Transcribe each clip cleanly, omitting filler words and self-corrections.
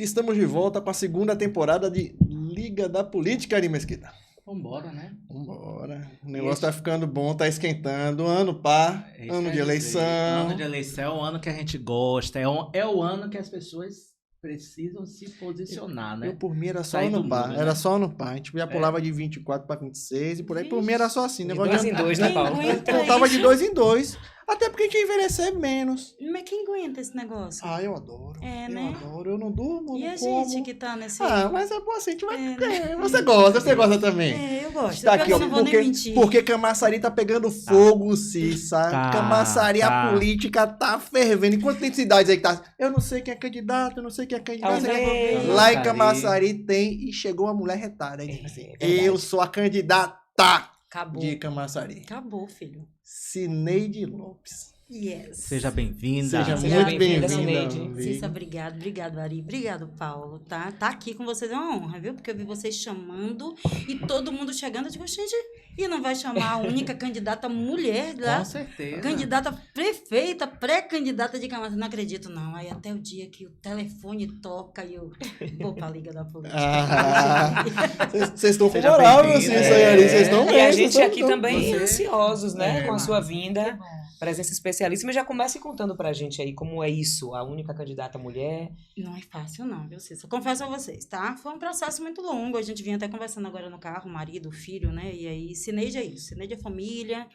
Estamos de volta com a segunda temporada de Liga da Política, Ari Mesquita. Vambora, né? Vambora. O negócio tá ficando bom, tá esquentando. Ano par, ano de eleição. Ano de eleição é o ano que a gente gosta, é o ano que as pessoas precisam se posicionar, né? Eu, por mim, era só Sair ano do par. muro, Era né? só ano par. A gente já pulava de 24 para 26 e por aí. Por mim Vixe. era só assim. De Negócio dois de em dois, né, Quem Paulo? aguenta voltava de isso? 2 em 2. Até porque a gente ia envelhecer menos. Mas quem aguenta esse negócio? Ah, eu adoro. É, eu né? adoro. Eu não durmo, E não a como. gente que tá nesse... Ah, mas é bom assim, a gente vai... né? Você gosta também. É, eu gosto. Tá aqui, eu ó, não vou nem mentir. porque Camaçari tá pegando fogo, Cissa. Tá, Camaçari, a tá. política tá fervendo. Enquanto tem cidades aí que tá... Eu não sei quem é candidato, eu não sei quem é candidato. Talvez. Lá em Camaçari tem e chegou uma mulher retada. Aí, assim, verdade. eu sou a candidata Acabou. de Camaçari. Acabou, filho. Cineide Lopes. Yes. Seja bem-vinda. Seja Seja muito bem-vinda, bem-vinda. Cineide. Cissa, obrigado. Obrigado, Ari. Obrigado, Paulo. Tá aqui com vocês é uma honra, viu? Porque eu vi vocês chamando e todo mundo chegando. Eu digo, gente, e não vai chamar a única candidata mulher lá? Com certeza. Candidata prefeita, pré-candidata de Camaçari. Não acredito, não. Aí até o dia que o telefone toca e eu vou pra Liga da Política. Vocês estão com Seja moral, meu bem-vinda. Cissa e Ari. Vocês estão bem. E a vocês gente estão- aqui também Você- ansiosos, né? Com a sua Que vinda. bom. Presença especialíssima. Já comece contando pra gente aí como é isso, a única candidata mulher. Não é fácil não, viu, Cissa? Confesso a vocês, tá? Foi um processo muito longo. A gente vinha até conversando agora no carro, o marido, o filho, né? E aí, Cineide é isso. Cineide é família.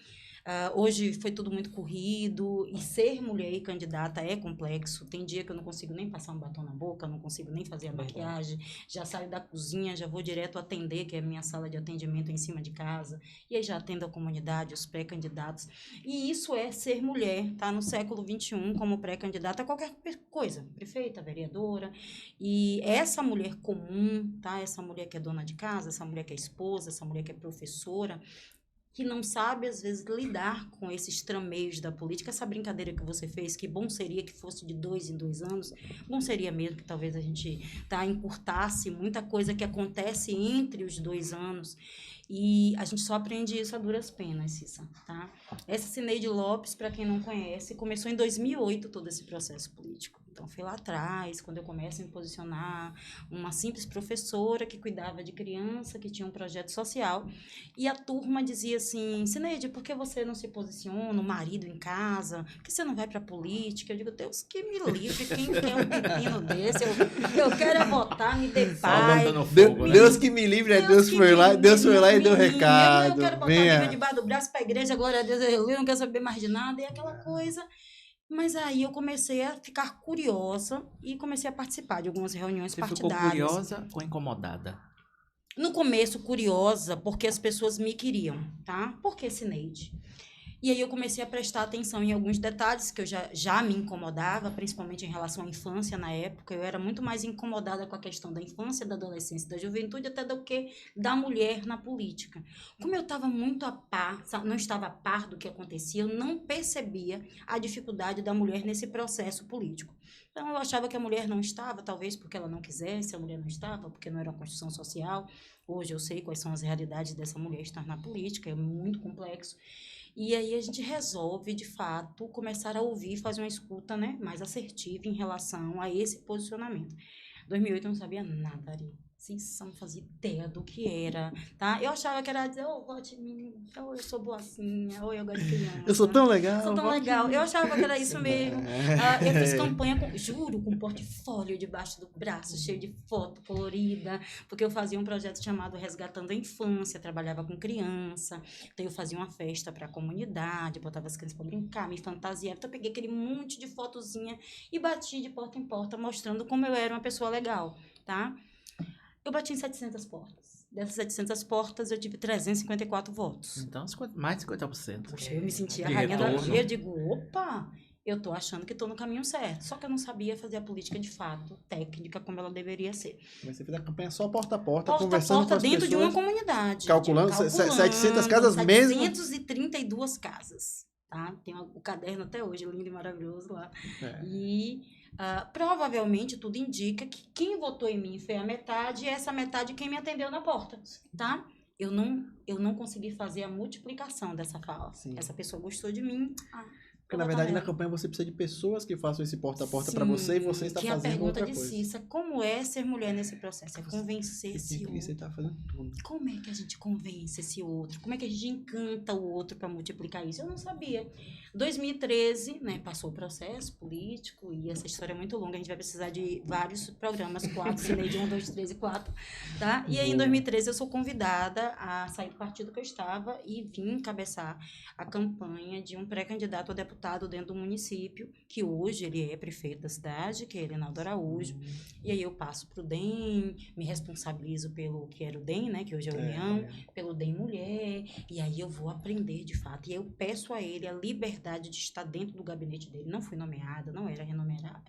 Hoje foi tudo muito corrido. E ser mulher e candidata é complexo. Tem dia que eu não consigo nem passar um batom na boca, não consigo nem fazer a maquiagem. Já saio da cozinha, já vou direto atender, que é a minha sala de atendimento em cima de casa. E aí já atendo a comunidade, os pré-candidatos. E isso é ser mulher, tá? No século XXI, como pré-candidata a qualquer coisa. Prefeita, vereadora. E essa mulher comum, tá? Essa mulher que é dona de casa, essa mulher que é esposa, essa mulher que é professora, que não sabe, às vezes, lidar com esses trameios da política. Essa brincadeira que você fez, que bom seria que fosse de 2 em 2 anos, bom seria mesmo que talvez a gente encurtasse muita coisa que acontece entre os 2 anos. E a gente só aprende isso a duras penas, Cissa, tá? Essa Cineide Lopes, para quem não conhece, começou em 2008 todo esse processo político. Então, foi lá atrás, quando eu começo a me posicionar, uma simples professora que cuidava de criança, que tinha um projeto social, e a turma dizia assim, Cineide, por que você não se posiciona, o marido em casa, por que você não vai para a política? Eu digo, Deus que me livre, quem quer um pepino desse? Eu quero é votar, me dê Só paz. botando fogo, né? Deus que me livre, Deus foi lá e deu menino, recado. Eu quero botar a Venha. Bíblia debaixo do braço para a igreja, glória a Deus, eu não quero saber mais de nada, e aquela coisa. Mas aí eu comecei a ficar curiosa e comecei a participar de algumas reuniões Você ficou partidárias. curiosa ou incomodada? No começo, curiosa, porque as pessoas me queriam, tá? Por que Cineide? E aí eu comecei a prestar atenção em alguns detalhes que eu já me incomodava, principalmente em relação à infância na época. Eu era muito mais incomodada com a questão da infância, da adolescência, da juventude, até do que da mulher na política. Como eu estava muito a par, não estava a par do que acontecia, eu não percebia a dificuldade da mulher nesse processo político. Então, eu achava que a mulher não estava, talvez porque ela não quisesse, a mulher não estava, porque não era uma construção social. Hoje eu sei quais são as realidades dessa mulher estar na política, é muito complexo. E aí a gente resolve, de fato, começar a ouvir e fazer uma escuta, né, mais assertiva em relação a esse posicionamento. Em 2008 eu não sabia nada, Ari. Cissa, não fazia ideia do que era, tá? Eu achava que era dizer, vote em mim, eu sou boacinha, eu gosto de criança. Eu sou tão legal. Sou tão vote legal. em mim. Eu achava que era isso mesmo. Eu fiz campanha, juro, com portfólio debaixo do braço, cheio de foto colorida, porque eu fazia um projeto chamado Resgatando a Infância, trabalhava com criança, então eu fazia uma festa para a comunidade, botava as crianças para brincar, me fantasiava, então eu peguei aquele monte de fotozinha e bati de porta em porta, mostrando como eu era uma pessoa legal, tá? Eu bati em 700 portas. Dessas 700 portas, eu tive 354 votos. Então, mais de 50%. Poxa, eu me sentia a De rainha da retorno. vida. Eu digo, opa, eu tô achando que tô no caminho certo. Só que eu não sabia fazer a política de fato, técnica, como ela deveria ser. Mas você fez a campanha só porta a porta, Porta a conversando porta com as dentro pessoas. de uma comunidade. Calculando 700 casas mesmo? 732 casas, tá? Tem o caderno até hoje, lindo e maravilhoso lá. É. E provavelmente tudo indica que quem votou em mim foi a metade e essa metade quem me atendeu na porta, tá? Eu não consegui fazer a multiplicação dessa fala. Sim. Essa pessoa gostou de mim, Porque, na verdade, na campanha você precisa de pessoas que façam esse porta a porta para você e você está que fazendo a pergunta outra de coisa. Cissa, como é ser mulher nesse processo? É convencer esse E você outro. está fazendo tudo. Como é que a gente convence esse outro? Como é que a gente encanta o outro para multiplicar isso? Eu não sabia. 2013, né, passou o processo político e essa história é muito longa, a gente vai precisar de vários programas, 4, Cineide 1, 2, 3 e 4, tá? E aí em 2013 eu sou convidada a sair do partido que eu estava e vim encabeçar a campanha de um pré-candidato a deputado dentro do município, que hoje ele é prefeito da cidade, que é Reinaldo Araújo. E aí eu passo para o DEM, me responsabilizo pelo que era o DEM, né, que hoje é a União, pelo DEM Mulher, e aí eu vou aprender de fato. E eu peço a ele a liberdade de estar dentro do gabinete dele. Não fui nomeada, não era remunerada,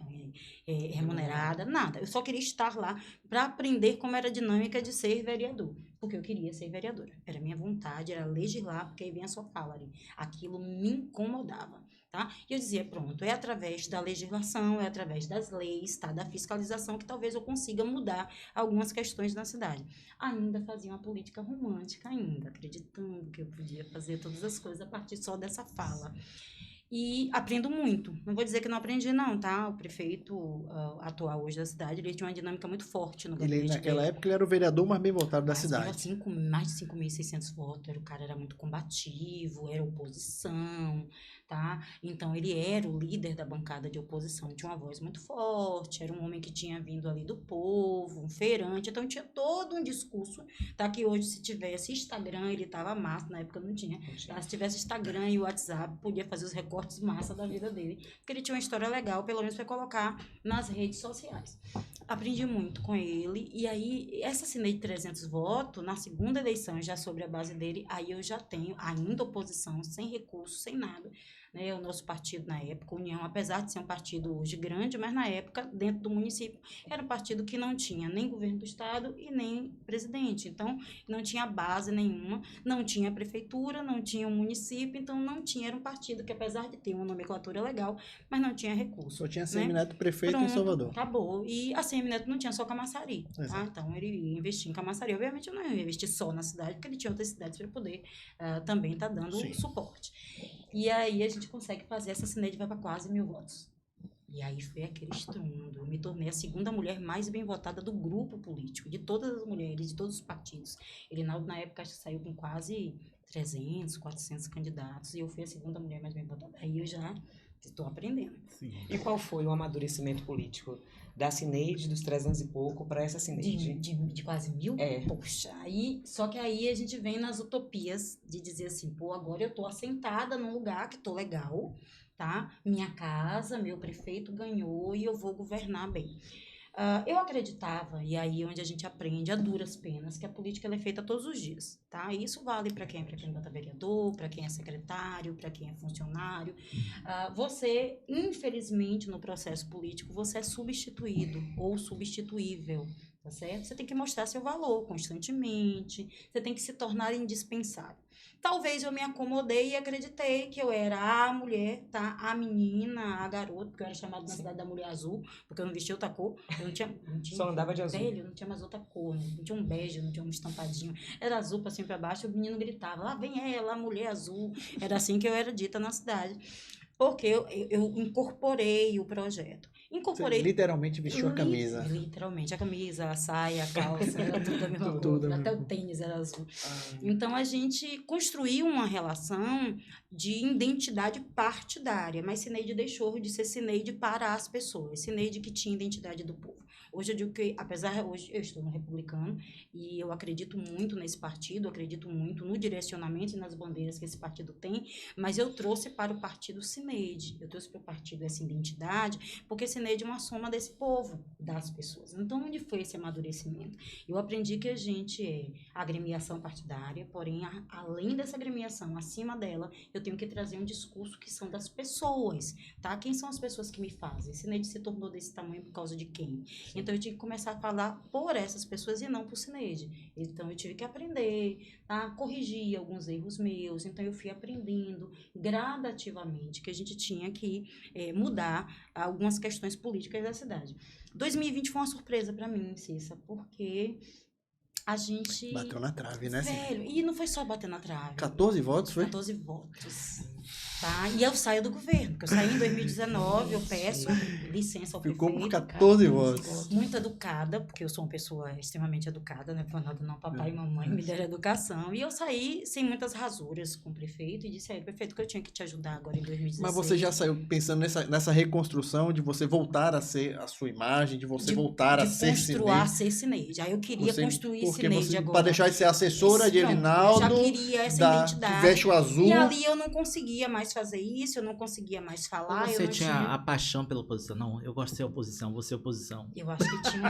nada. Eu só queria estar lá para aprender como era a dinâmica de ser vereador, porque eu queria ser vereadora. Era minha vontade, era legislar, porque aí vem a sua fala ali. Aquilo me incomodava. Tá? E eu dizia, pronto, é através da legislação, é através das leis, tá? Da fiscalização que talvez eu consiga mudar algumas questões na cidade. Ainda fazia uma política romântica, ainda, acreditando que eu podia fazer todas as coisas a partir só dessa fala. E aprendo muito. Não vou dizer que não aprendi, não, tá? O prefeito atual hoje da cidade, ele tinha uma dinâmica muito forte no gabinete Ele, naquela dele. época, ele era o vereador mais bem votado da Mais cidade. de 5.600 votos, o cara era muito combativo, era oposição, tá? Então, ele era o líder da bancada de oposição, tinha uma voz muito forte, era um homem que tinha vindo ali do povo, um feirante, então tinha todo um discurso, tá? Que hoje, se tivesse Instagram, ele tava massa, na época não tinha, tá? Se tivesse Instagram e WhatsApp, podia fazer os recortes massa da vida dele, porque ele tinha uma história legal, pelo menos para colocar nas redes sociais. Aprendi muito com ele, e aí, essa assinei de 300 votos, na segunda eleição, já sobre a base dele, aí eu já tenho ainda oposição, sem recurso, sem nada, né? O nosso partido na época, União, apesar de ser um partido hoje grande, mas na época, dentro do município, era um partido que não tinha nem governo do estado e nem presidente, então não tinha base nenhuma, não tinha prefeitura, não tinha um município, então não tinha, era um partido que apesar de ter uma nomenclatura legal, mas não tinha recurso. Só tinha né? Semineto prefeito Pronto, em Salvador. acabou. E a Semineto não tinha só Camaçari, tá? Exato. Então ele ia investir em Camaçari. Obviamente eu não ia investir só na cidade, porque ele tinha outras cidades para poder também estar dando Sim. suporte. E aí a gente consegue fazer essa Cineide, vai para quase 1.000 votos. E aí foi aquele estrondo. Eu me tornei a segunda mulher mais bem votada do grupo político, de todas as mulheres, de todos os partidos. Reinaldo, na época, acho que saiu com quase 300, 400 candidatos, e eu fui a segunda mulher mais bem votada. Aí eu já estou aprendendo. Sim. E qual foi o amadurecimento político da Cineide, dos 300 e pouco, para essa Cineide? De quase 1.000? É. Poxa, aí, só que aí a gente vem nas utopias de dizer assim, pô, agora eu tô assentada num lugar que tô legal, tá? Minha casa, meu prefeito ganhou e eu vou governar bem. Eu acreditava, e aí onde a gente aprende a duras penas, que a política ela é feita todos os dias, tá? E isso vale para quem é pré-candidato a vereador, para quem é secretário, para quem é funcionário. Você, infelizmente, no processo político, você é substituído ou substituível, tá certo? Você tem que mostrar seu valor constantemente, você tem que se tornar indispensável. Talvez eu me acomodei e acreditei que eu era a mulher, tá? A menina, a garota, porque eu era chamada na cidade da mulher azul, porque eu não vestia outra cor. Eu não tinha Só andava de azul. velho, não tinha mais outra cor, né? Não tinha um bege, não tinha um estampadinho. Era azul pra cima e pra baixo, o menino gritava, lá vem ela, a mulher azul. Era assim que eu era dita na cidade. Porque eu incorporei o projeto. Você literalmente vestiu a camisa. Literalmente, a camisa, a saia, a calça, era tudo da mesma Tudo cor. da Até mesma o tênis era azul. Então, a gente construiu uma relação de identidade partidária, mas Cineide deixou de ser Cineide para as pessoas, Cineide que tinha identidade do povo. Hoje eu digo que, apesar, hoje eu estou no Republicano e eu acredito muito nesse partido, acredito muito no direcionamento e nas bandeiras que esse partido tem, mas eu trouxe para o partido Cineide, eu trouxe para o partido essa identidade, porque Cineide é uma soma desse povo, das pessoas. Então, onde foi esse amadurecimento? Eu aprendi que a gente é agremiação partidária, porém, além dessa agremiação, acima dela, eu tenho que trazer um discurso que são das pessoas, tá? Quem são as pessoas que me fazem? Cineide se tornou desse tamanho por causa de quem? Então, eu tive que começar a falar por essas pessoas e não por Cineide. Então, eu tive que aprender, tá? Corrigir alguns erros meus. Então, eu fui aprendendo gradativamente que a gente tinha que mudar algumas questões políticas da cidade. 2020 foi uma surpresa para mim, Cissa, porque a gente... Bateu na trave, né? Velho, e não foi só bater na trave. 14 votos, foi? 14 votos. Tá? E eu saio do governo, porque eu saí em 2019, eu peço licença ao Ficou prefeito. com 14 votos. Muito educada, porque eu sou uma pessoa extremamente educada, né? Falando não, papai e mamãe me deram educação. E eu saí sem muitas rasuras com o prefeito e disse aí, prefeito, que eu tinha que te ajudar agora em 2016. Mas você já saiu pensando nessa reconstrução de você voltar a ser a sua imagem, de você voltar a ser ser Cineide. Aí eu queria construir Cineide agora. Para deixar de ser assessora de Pronto, Elinaldo, eu já queria essa identidade. que veste o azul. E ali eu não conseguia mais fazer isso, eu não conseguia mais falar. Você eu não tinha a paixão pela oposição? Não, eu gosto de ser oposição, vou ser oposição. Eu acho que tinha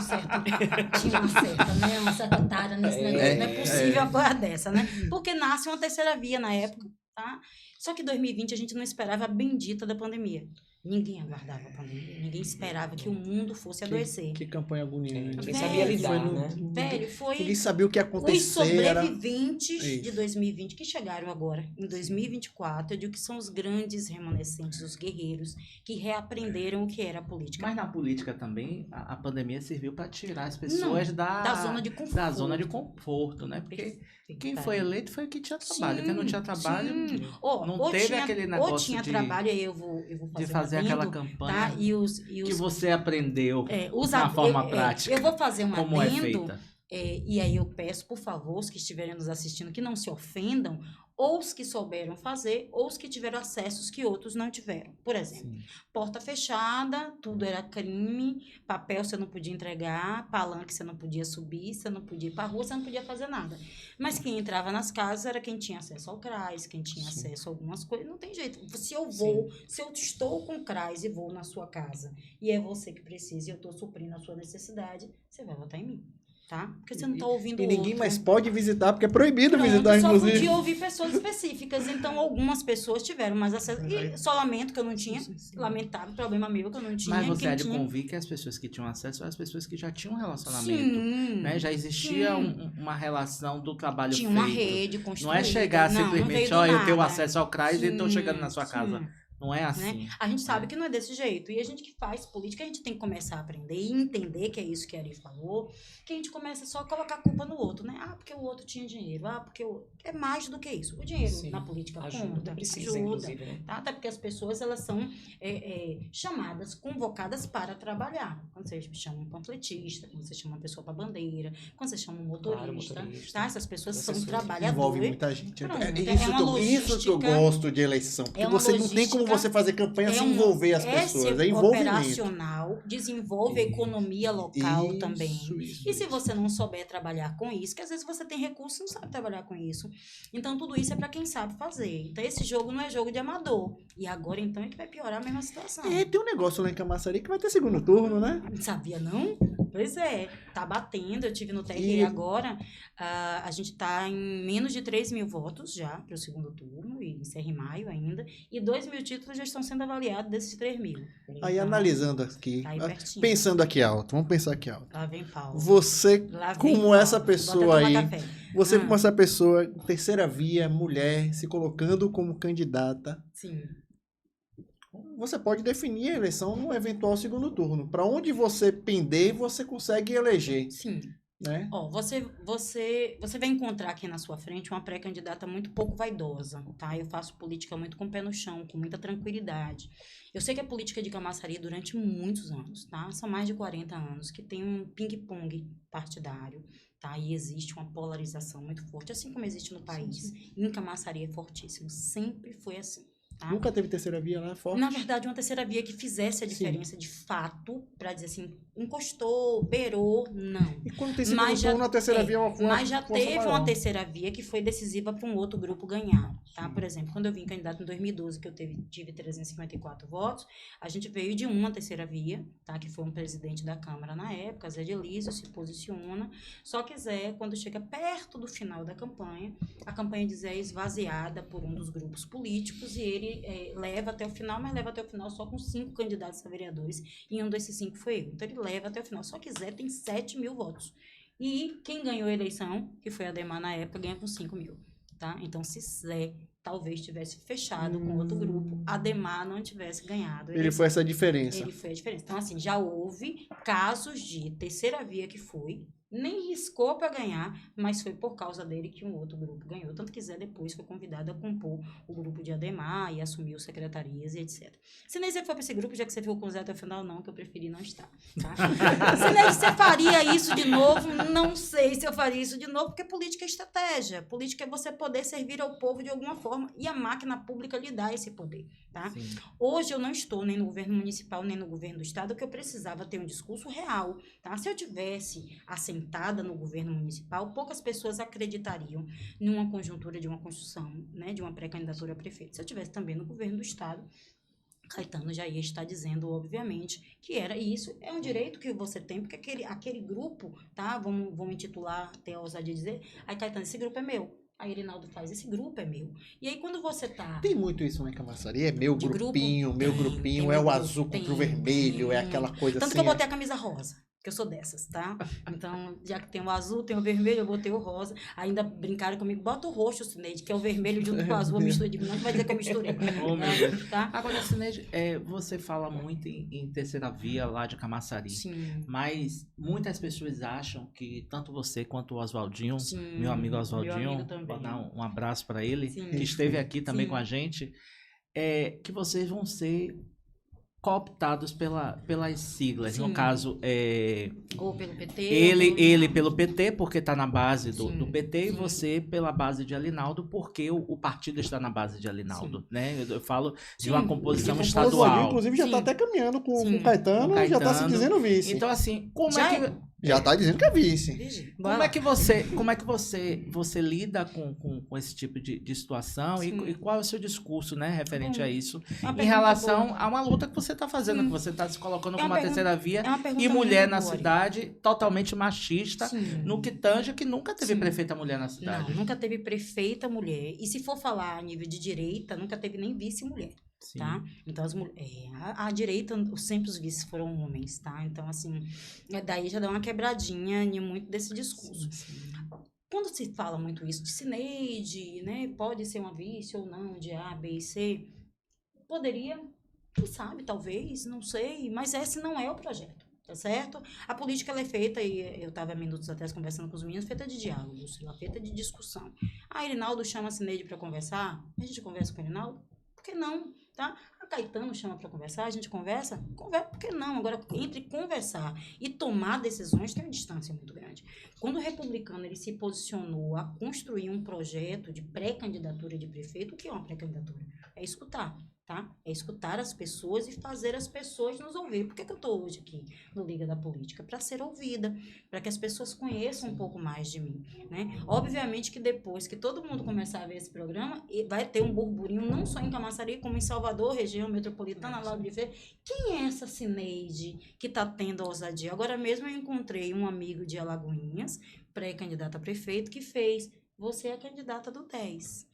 uma certa tara nesse negócio. Não é possível uma coisa dessa, né? Porque nasce uma terceira via na época, tá? Só que em 2020 a gente não esperava a bendita da pandemia. Ninguém aguardava a pandemia, ninguém esperava que o mundo fosse adoecer. Que campanha agoniante. Ninguém sabia lidar, né? Velho, foi... Ninguém sabia o que ia Os acontecer. sobreviventes de 2020 que chegaram agora, em 2024, eu digo que são os grandes remanescentes, os guerreiros, que reaprenderam o que era a política. Mas na política também, a pandemia serviu para tirar as pessoas da zona de conforto. Da zona de conforto, né? Porque quem foi eleito foi o que tinha trabalho. Quem não tinha trabalho, não teve aquele negócio ou tinha trabalho, aí eu vou fazer aquela campanha tá? Que você aprendeu na forma prática. Eu vou fazer um como adendo, é feita. E aí eu peço, por favor, os que estiverem nos assistindo, que não se ofendam, ou os que souberam fazer, ou os que tiveram acessos que outros não tiveram. Por exemplo, porta fechada, tudo era crime, papel você não podia entregar, palanque você não podia subir, você não podia ir para a rua, você não podia fazer nada. Mas quem entrava nas casas era quem tinha acesso ao CRAS, quem tinha acesso a algumas coisas. Não tem jeito. Se eu estou com o CRAS e vou na sua casa, e é você que precisa, e eu estou suprindo a sua necessidade, você vai votar em mim. Tá? Porque você não está ouvindo o outro. E ninguém mais pode visitar, porque é proibido visitar, só inclusive. Só podia ouvir pessoas específicas. Então, algumas pessoas tiveram mais acesso. E só lamento que eu não tinha. Lamentável, problema meu que eu não tinha. Mas você há de convir que as pessoas que tinham acesso eram as pessoas que já tinham um relacionamento. Né? Já existia uma relação do trabalho feito. Tinha uma rede construída. Não é chegar simplesmente, eu tenho acesso ao CRAS e estou chegando na sua casa. Não é assim. Né? A gente sabe que não é desse jeito. E a gente que faz política, a gente tem que começar a aprender e entender que é isso que a Ari falou, que a gente começa só a colocar a culpa no outro, né? Porque o outro tinha dinheiro. Porque é mais do que isso. O dinheiro na política conta, precisa, inclusive, né? Tá? Até porque as pessoas, elas são chamadas, convocadas para trabalhar. Quando você chama um panfletista, quando você chama uma pessoa para bandeira, quando você chama um motorista, tá? Essas pessoas são trabalhadoras. Envolve muita gente. Pronto, isso que eu gosto de eleição. Porque você não tem como você fazer campanha sem envolver as pessoas. É envolvimento. Operacional, desenvolve a economia local também. E se você não souber trabalhar com isso, que às vezes você tem recursos e não sabe trabalhar com isso. Então, tudo isso é para quem sabe fazer. Então, esse jogo não é jogo de amador. E agora, então, é que vai piorar a mesma situação. Tem um negócio lá em Camaçari que vai ter segundo turno, né? Não sabia, não? Pois é. Tá batendo. Eu tive no TRE agora. A gente tá em menos de 3 mil votos já para o segundo turno. E encerra em maio ainda. E 2 mil títulos já estão sendo avaliados desses 3 mil. Aí, então, analisando aqui, tá aí pensando aqui alto, vamos pensar aqui alto. Lá vem Paulo. Você, como essa pessoa aí, você como essa pessoa, terceira via, mulher, se colocando como candidata, sim, você pode definir a eleição no eventual segundo turno. Para onde você pender, você consegue eleger. Sim. Né? Você vai encontrar aqui na sua frente uma pré-candidata muito pouco vaidosa, tá? Eu faço política muito com o pé no chão, com muita tranquilidade. Eu sei que a política de Camaçari durante muitos anos, tá? São mais de 40 anos que tem um ping-pong partidário, tá? E existe uma polarização muito forte, assim como existe no país. Em Camaçari é fortíssimo, sempre foi assim. Tá? Nunca teve terceira via lá forte? Na verdade, uma terceira via que fizesse a diferença de fato, para dizer assim, encostou, beirou, não. E quando tem segundo turno, a terceira via é uma força. Mas já teve uma terceira via que foi decisiva para um outro grupo ganhar, tá? Por exemplo, quando eu vim candidato em 2012, que eu tive 354 votos, a gente veio de uma terceira via, tá? Que foi um presidente da Câmara na época, Zé de Elísio, se posiciona, só que Zé, quando chega perto do final da campanha, a campanha de Zé é esvaziada por um dos grupos políticos e ele leva até o final, mas leva até o final só com 5 candidatos a vereadores, e um desses 5 foi eu. Então, ele leva até o final. Só que Zé tem 7 mil votos. E quem ganhou a eleição, que foi a Ademar na época, ganha com 5 mil. Tá? Então, se Zé talvez tivesse fechado com outro grupo, Ademar não tivesse ganhado. Ele foi essa diferença. Ele foi a diferença. Então, assim, já houve casos de terceira via que foi, nem riscou para ganhar, mas foi por causa dele que um outro grupo ganhou. Tanto que Zé depois foi convidado a compor o grupo de Ademar e assumiu secretarias e etc. Sinei, você foi para esse grupo, já que você ficou com o Zé até o final, não, que eu preferi não estar. Tá? Sinei, você faria isso de novo? Não sei se eu faria isso de novo, porque política é estratégia. Política é você poder servir ao povo de alguma forma e a máquina pública lhe dá esse poder. Tá? Hoje eu não estou nem no governo municipal, nem no governo do estado, que eu precisava ter um discurso real. Tá? Se eu tivesse assentada no governo municipal, poucas pessoas acreditariam numa conjuntura de uma construção, né, de uma pré-candidatura a prefeito. Se eu tivesse também no governo do estado, Caetano já ia estar dizendo, obviamente, que era isso. É um direito que você tem, porque aquele grupo, tá? Vamos intitular, ter a ousadia de dizer, aí Caetano, esse grupo é meu. Aí Irinaldo faz, esse grupo é meu. E aí quando você tá... Tem muito isso lá em Camaçari, é meu grupinho, meu grupinho, é o azul contra o vermelho, é aquela coisa Tanto assim. que eu botei a camisa rosa. Que eu sou dessas, tá? Então, já que tem o azul, tem o vermelho, eu botei o rosa. Ainda brincaram comigo, bota o roxo, Cineide, que é o vermelho junto com o azul, eu misturei. Digo, não vai dizer que eu misturei. Tá? Agora, Cineide, você fala muito em terceira via lá de Camaçari. Sim. Mas muitas pessoas acham que tanto você quanto o Oswaldinho, meu amigo Oswaldinho, vou dar um abraço para ele, Sim. que esteve aqui também com a gente, que vocês vão ser cooptados pelas siglas. Sim. No caso, ou pelo PT. ele pelo PT, porque está na base do PT, Sim. e você pela base de Alinaldo, porque o partido está na base de Alinaldo. Né? Eu falo de uma composição estadual. Inclusive, já está até caminhando com o Caetano, já está se dizendo vice. Então, assim, como é que... Já está dizendo que é vice. Como é que você lida com esse tipo de situação e qual é o seu discurso, né, referente a isso, em relação a uma luta que você está fazendo, que você está se colocando como uma terceira via e mulher na cidade, totalmente machista, no que tange que nunca teve prefeita mulher na cidade. Não, nunca teve prefeita mulher. E se for falar a nível de direita, nunca teve nem vice-mulher. Tá? Então, a direita, sempre os vices foram homens, tá? Então, assim, daí já dá uma quebradinha em muito desse discurso. Quando se fala muito isso de Cineide, né? Pode ser uma vice ou não, de A, B e C, poderia, quem sabe, talvez, não sei, mas esse não é o projeto. Tá certo? A política ela é feita, e eu estava minutos atrás conversando com os meninos, feita de diálogos, feita de discussão. A Irinaldo chama a Cineide para conversar, a gente conversa com o Irinaldo? Por que não? Tá? A Caetano chama para conversar, a gente conversa? Conversa, por que não? Agora, entre conversar e tomar decisões, tem uma distância muito grande. Quando o republicano ele se posicionou a construir um projeto de pré-candidatura de prefeito, o que é uma pré-candidatura? É escutar. Tá? É escutar as pessoas e fazer as pessoas nos ouvir. Por que eu estou hoje aqui no Liga da Política? Para ser ouvida, para que as pessoas conheçam um pouco mais de mim. Né? Obviamente que depois que todo mundo começar a ver esse programa, vai ter um burburinho, não só em Camaçari, como em Salvador, região metropolitana, Lauro de Feira. Quem é essa Cineide que está tendo a ousadia? Agora mesmo eu encontrei um amigo de Alagoinhas, pré-candidato a prefeito, que fez, você é a candidata do 10.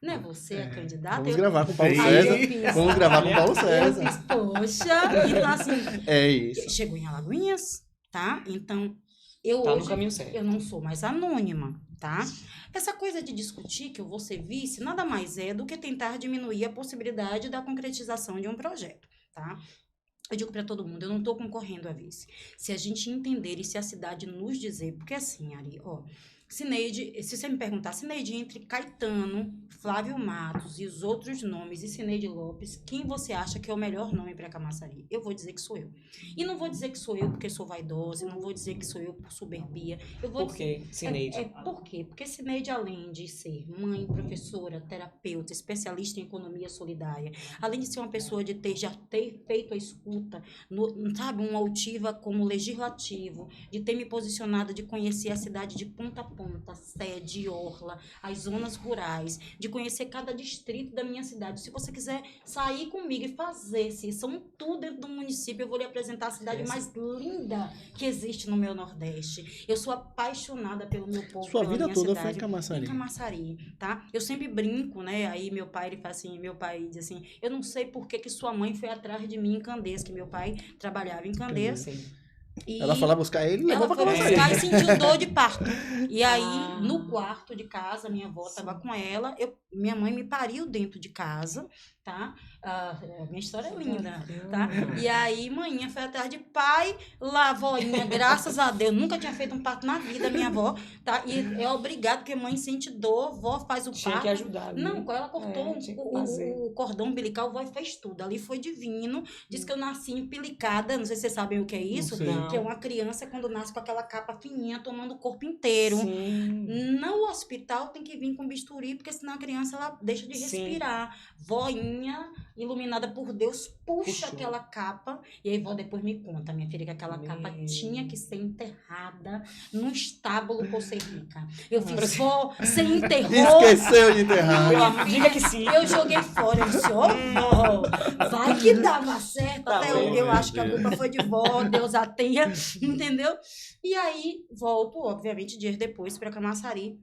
Não é você a candidata? Vamos gravar com o Paulo César. Vamos gravar com o Paulo César. Eu fiz, poxa, então assim... É isso. Chegou em Alagoinhas, tá? Então, eu tá hoje... no caminho certo. Eu não sou mais anônima, tá? Essa coisa de discutir que eu vou ser vice, nada mais é do que tentar diminuir a possibilidade da concretização de um projeto, tá? Eu digo para todo mundo, eu não estou concorrendo a vice. Se a gente entender e se a cidade nos dizer... Porque assim, Ari, ó... Cineide, se você me perguntar, Cineide, entre Caetano, Flávio Matos e os outros nomes, e Cineide Lopes, quem você acha que é o melhor nome para Camaçari? Eu vou dizer que sou eu. E não vou dizer que sou eu porque sou vaidosa, não vou dizer que sou eu por soberbia. Eu vou por que Cineide? Por quê? Porque Cineide, além de ser mãe, professora, terapeuta, especialista em economia solidária, além de ser uma pessoa de já ter feito a escuta, sabe, uma altiva como legislativo, de ter me posicionado, de conhecer a cidade de ponta a ponta, sede, orla, as zonas rurais, de conhecer cada distrito da minha cidade. Se você quiser sair comigo e fazer sessão tudo dentro do município, eu vou lhe apresentar a cidade mais linda que existe no meu Nordeste. Eu sou apaixonada pelo meu povo, Sua pela vida minha toda cidade. foi em Camaçari. Em Camaçari, tá? Eu sempre brinco, né? Aí meu pai, ele fala assim, meu pai diz assim, eu não sei por que sua mãe foi atrás de mim em Candeias, que meu pai trabalhava em Candeias. E ela foi lá buscar ele e levou pra Camaçari. Ela foi buscar e sentiu dor de parto. E aí, no quarto de casa, minha avó estava com ela. Minha mãe me pariu dentro de casa, tá? Minha história é linda, tá? E aí, manhã foi atrás de pai, lá, voinha, graças a Deus, nunca tinha feito um parto na vida, minha avó, tá? E é obrigado, porque mãe sente dor, vó faz o parto. Tinha que ajudar. Não, ela cortou o cordão umbilical, vó fez tudo. Ali foi divino. Diz que eu nasci empilicada, não sei se vocês sabem o que é isso, que é uma criança quando nasce com aquela capa fininha, tomando o corpo inteiro. Sim. No hospital tem que vir com bisturi, porque senão a criança ela deixa de respirar. Voinha, iluminada por Deus, puxa aquela capa, e aí vó depois me conta, minha filha, que aquela capa tinha que ser enterrada num estábulo Costa Rica. Eu fiz, vó, você enterrou. Esqueceu de enterrar. Diga que sim. Eu joguei fora, eu disse, vó, vai que dava certo. Até eu acho que a culpa foi de vó, Deus a tenha, entendeu? E aí, volto, obviamente, dias depois, para Camaçari.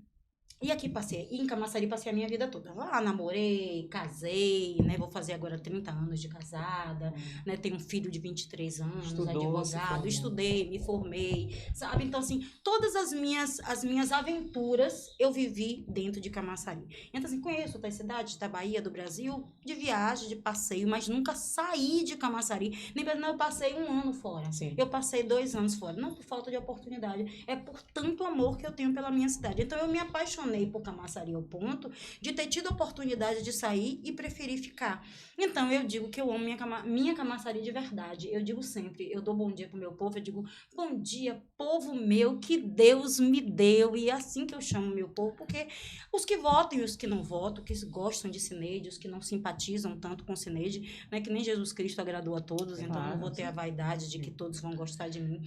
E aqui em Camaçari passei a minha vida toda. Lá namorei, casei, né? Vou fazer agora 30 anos de casada, né? Tenho um filho de 23 anos, advogado, estudei, me formei, sabe? Então, assim, todas as minhas aventuras eu vivi dentro de Camaçari. Então, assim, conheço outras cidades da Bahia, do Brasil, de viagem, de passeio, mas nunca saí de Camaçari. Nem mesmo eu passei 1 ano fora. Sim. Eu passei 2 anos fora. Não por falta de oportunidade, é por tanto amor que eu tenho pela minha cidade. Então, eu me apaixonei por Camaçari ao ponto de ter tido a oportunidade de sair e preferir ficar. Então, eu digo que eu amo minha Camaçari de verdade. Eu digo sempre, eu dou bom dia pro meu povo, eu digo, bom dia, povo meu, que Deus me deu. E é assim que eu chamo meu povo, porque os que votam e os que não votam, que gostam de Cineide, os que não simpatizam tanto com Cineide, né, que nem Jesus Cristo agradou a todos, então não vou ter a vaidade de que todos vão gostar de mim.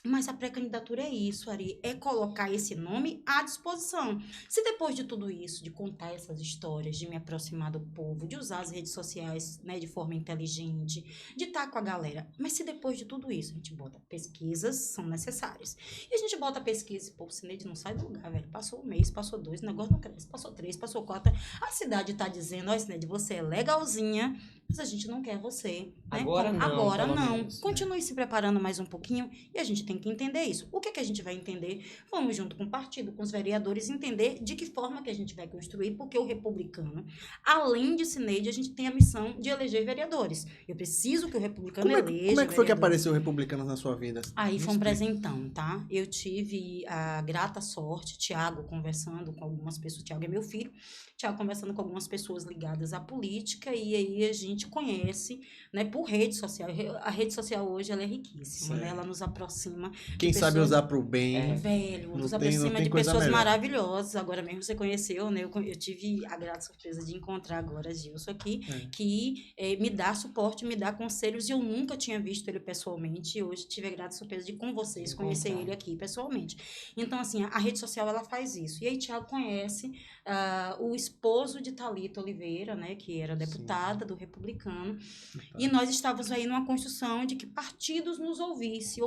Mas a pré-candidatura é isso, Ari, é colocar esse nome à disposição. Se depois de tudo isso, de contar essas histórias, de me aproximar do povo, de usar as redes sociais, né, de forma inteligente, de estar com a galera, mas se depois de tudo isso, a gente bota pesquisas, são necessárias. E a gente bota pesquisa, pô, o Cineide não sai do lugar, velho. Passou 1 mês, passou 2, o negócio não cresce, passou 3, passou 4. A cidade tá dizendo, ó, Cineide, você é legalzinha, mas a gente não quer você. Né? Agora não. Menos, continue se preparando mais um pouquinho e a gente tem que entender isso. O que a gente vai entender? Vamos junto com o partido, com os vereadores, entender de que forma que a gente vai construir, porque o republicano, além de Cineide, a gente tem a missão de eleger vereadores. Eu preciso que o republicano eleja Como é que foi que apareceu o republicano na sua vida? Aí foi um presentão, tá? Eu tive a grata sorte, Tiago conversando com algumas pessoas, Tiago é meu filho, Tiago conversando com algumas pessoas ligadas à política, e aí a gente conhece, né, por rede social. A rede social hoje, ela é riquíssima, né? Ela nos aproxima. Quem sabe usar pro bem. Nos aproxima de pessoas maravilhosas. Agora mesmo você conheceu, né? Eu tive a grata surpresa de encontrar agora Gilson aqui, que me dá suporte, me dá conselhos, e eu nunca tinha visto ele pessoalmente, e hoje tive a grata surpresa de, com vocês, conhecer ele aqui pessoalmente. Então, assim, a rede social, ela faz isso. E aí, Tiago conhece o esposo de Thalita Oliveira, né, que era deputada do Republicano, e nós estávamos aí numa construção de que partidos nos ouvisse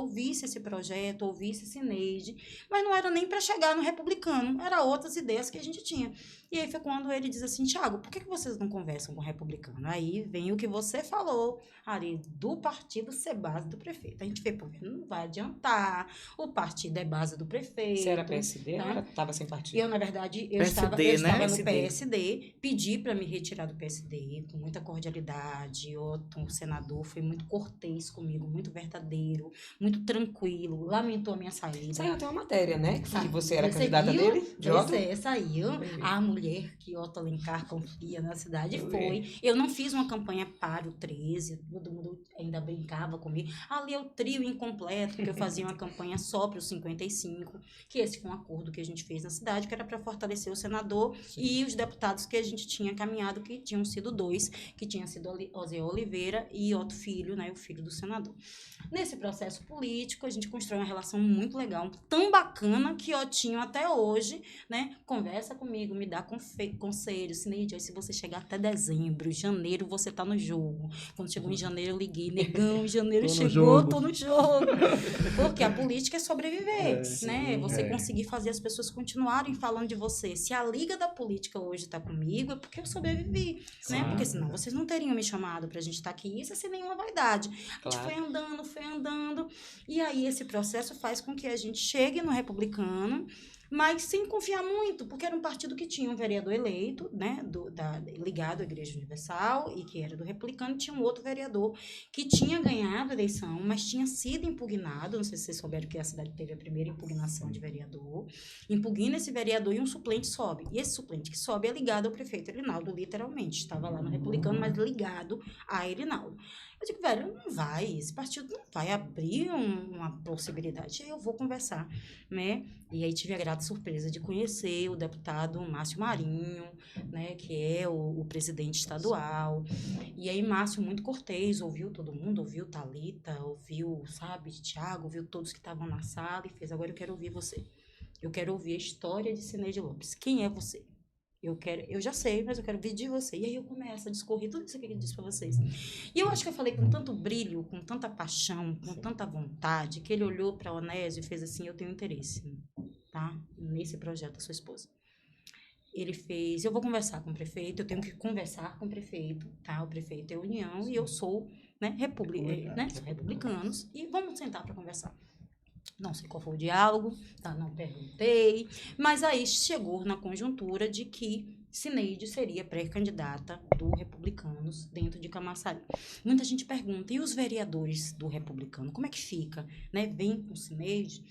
esse projeto, ouvisse Cineide, mas não era nem para chegar no Republicano, era outras ideias que a gente tinha. E aí foi quando ele diz assim, Tiago, por que vocês não conversam com o Republicano? Aí vem o que você falou, Ari, do partido ser base do prefeito. A gente fez, pô, não vai adiantar, o partido é base do prefeito. Você era PSD, tá? Ou estava sem partido? Eu, na verdade, eu estava no PSD, pedi para me retirar do PSD, com muita cordialidade. O senador foi muito cortês comigo, muito verdadeiro, muito tranquilo, lamentou a minha saída. Saiu até uma matéria, né? Que você era candidata dele, de Otto? Saiu. A mulher que Otto Alencar confia na cidade foi. Eu não fiz uma campanha para o 13, todo mundo ainda brincava comigo. Ali é o trio incompleto, que eu fazia uma campanha só para os 55, que esse foi um acordo que a gente fez na cidade, que era para fortalecer o senador e os deputados que a gente tinha caminhado, que tinham sido 2, que tinha sido Osiel Oliveira e Otto Filho, né, o filho do senador. Nesse processo político, a gente constrói uma relação muito legal, tão bacana, que Otinho até hoje, né, conversa comigo, me dá conselhos, Cineide, se você chegar até dezembro, janeiro, você tá no jogo. Quando chegou em janeiro, eu liguei, negão, janeiro chegou, tô no jogo. Porque a política é sobreviver, né? Você conseguir fazer as pessoas continuarem falando de você. Se a liga da política hoje tá comigo, é porque eu sobrevivi, né? Porque senão vocês não teriam me chamado pra gente estar aqui. Isso é sem nenhuma vaidade. A gente foi andando, e aí esse processo faz com que a gente chegue no Republicano, mas sem confiar muito, porque era um partido que tinha um vereador eleito, né, ligado à Igreja Universal, e que era do Republicano, tinha um outro vereador que tinha ganhado a eleição, mas tinha sido impugnado, não sei se vocês souberam que a cidade teve a primeira impugnação de vereador, impugna esse vereador e um suplente sobe, e esse suplente que sobe é ligado ao prefeito Erinaldo, literalmente, estava lá no Republicano, mas ligado a Erinaldo. Eu digo, velho, não vai, esse partido não vai abrir uma possibilidade. Aí eu vou conversar, né? E aí tive a grata surpresa de conhecer o deputado Márcio Marinho, né? Que é o presidente estadual. E aí Márcio, muito cortês, ouviu todo mundo, ouviu Thalita, ouviu, sabe, Thiago, ouviu todos que estavam na sala e fez, agora eu quero ouvir você. Eu quero ouvir a história de Cineide Lopes. Quem é você? Eu já sei, mas eu quero ver de você. E aí eu começo a discorrer tudo isso que ele disse para vocês. E eu acho que eu falei com tanto brilho, com tanta paixão, com tanta vontade, que ele olhou para a Onésio e fez assim, eu tenho interesse, tá? Nesse projeto da sua esposa. Ele fez, eu vou conversar com o prefeito, eu tenho que conversar com o prefeito, tá? O prefeito é União e eu sou, né, republicanos, e vamos sentar para conversar. Não sei qual foi o diálogo, tá? Não perguntei, mas aí chegou na conjuntura de que Cineide seria pré-candidata do Republicanos dentro de Camaçari. Muita gente pergunta, e os vereadores do Republicano, como é que fica? Né? Vem com Cineide?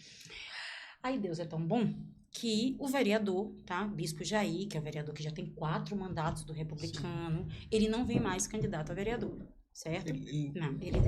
Aí Deus é tão bom que o vereador, tá? Bispo Jair, que é o vereador que já tem 4 mandatos do Republicano, ele não vem mais candidato a vereador. Certo? Não, ele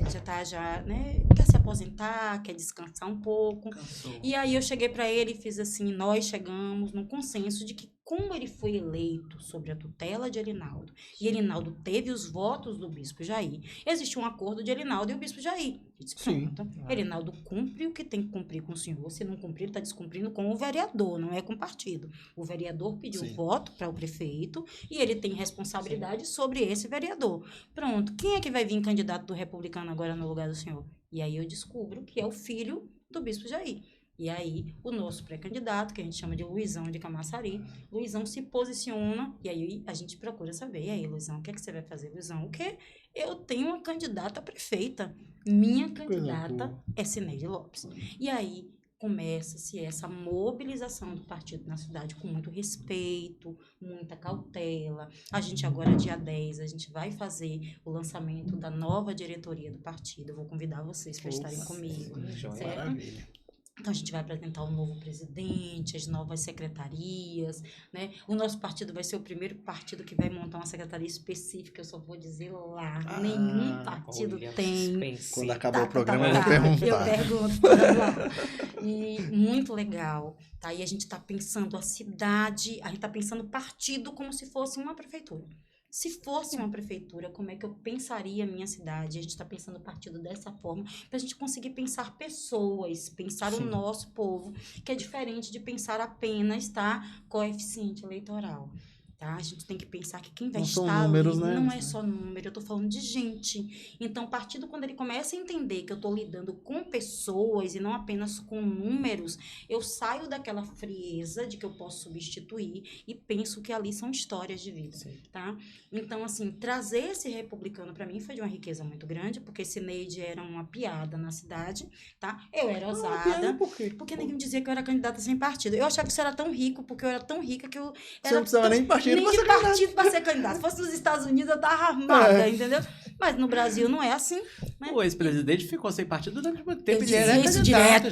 já, né, quer se aposentar, quer descansar um pouco. Cansou. E aí eu cheguei para ele e fiz assim, nós chegamos num consenso de que como ele foi eleito sobre a tutela de Erinaldo, e Erinaldo teve os votos do Bispo Jair, existe um acordo de Erinaldo e o Bispo Jair. Disse, pronto, Erinaldo cumpre o que tem que cumprir com o senhor, se não cumprir, ele está descumprindo com o vereador, não é com o partido. O vereador pediu voto para o prefeito e ele tem responsabilidade sobre esse vereador. Pronto, quem é que vai vir candidato do Republicano agora no lugar do senhor? E aí eu descubro que é o filho do Bispo Jair. E aí, o nosso pré-candidato, que a gente chama de Luizão de Camaçari, Luizão se posiciona, e aí a gente procura saber, e aí, Luizão, o que é que você vai fazer, Luizão? O quê? Eu tenho uma candidata a prefeita, minha candidata é Cineide Lopes. E aí, começa-se essa mobilização do partido na cidade com muito respeito, muita cautela. A gente agora, dia 10, a gente vai fazer o lançamento da nova diretoria do partido. Eu vou convidar vocês para estarem comigo, certo? Maravilha. Então, a gente vai apresentar o novo presidente, as novas secretarias, né? O nosso partido vai ser o primeiro partido que vai montar uma secretaria específica, eu só vou dizer lá. Nenhum partido tem. Quando acabar o programa, eu vou perguntar. Eu pergunto lá. E muito legal. Tá? E a gente está pensando a cidade, a gente está pensando o partido como se fosse uma prefeitura. Se fosse uma prefeitura, como é que eu pensaria a minha cidade? A gente está pensando o partido dessa forma, para a gente conseguir pensar pessoas, pensar o nosso povo, que é diferente de pensar apenas, tá, coeficiente eleitoral. Tá? A gente tem que pensar que quem vai estar números, ali né? não é só número, eu estou falando de gente. Então, o partido, quando ele começa a entender que eu estou lidando com pessoas e não apenas com números, eu saio daquela frieza de que eu posso substituir e penso que ali são histórias de vida. Tá? Então, assim, trazer esse republicano para mim foi de uma riqueza muito grande, porque Cineide era uma piada na cidade, tá? Eu era ousada. Por quê? Porque ninguém dizia que eu era candidata sem partido. Eu achava que você era tão rico, porque eu era tão rica que eu Você não precisava nem de partido. Nem de partido para ser candidato. Se fosse nos Estados Unidos, eu tava armada, entendeu? Mas no Brasil não é assim. Né? O ex-presidente ficou sem partido durante muito tempo. Eu dizia isso direto,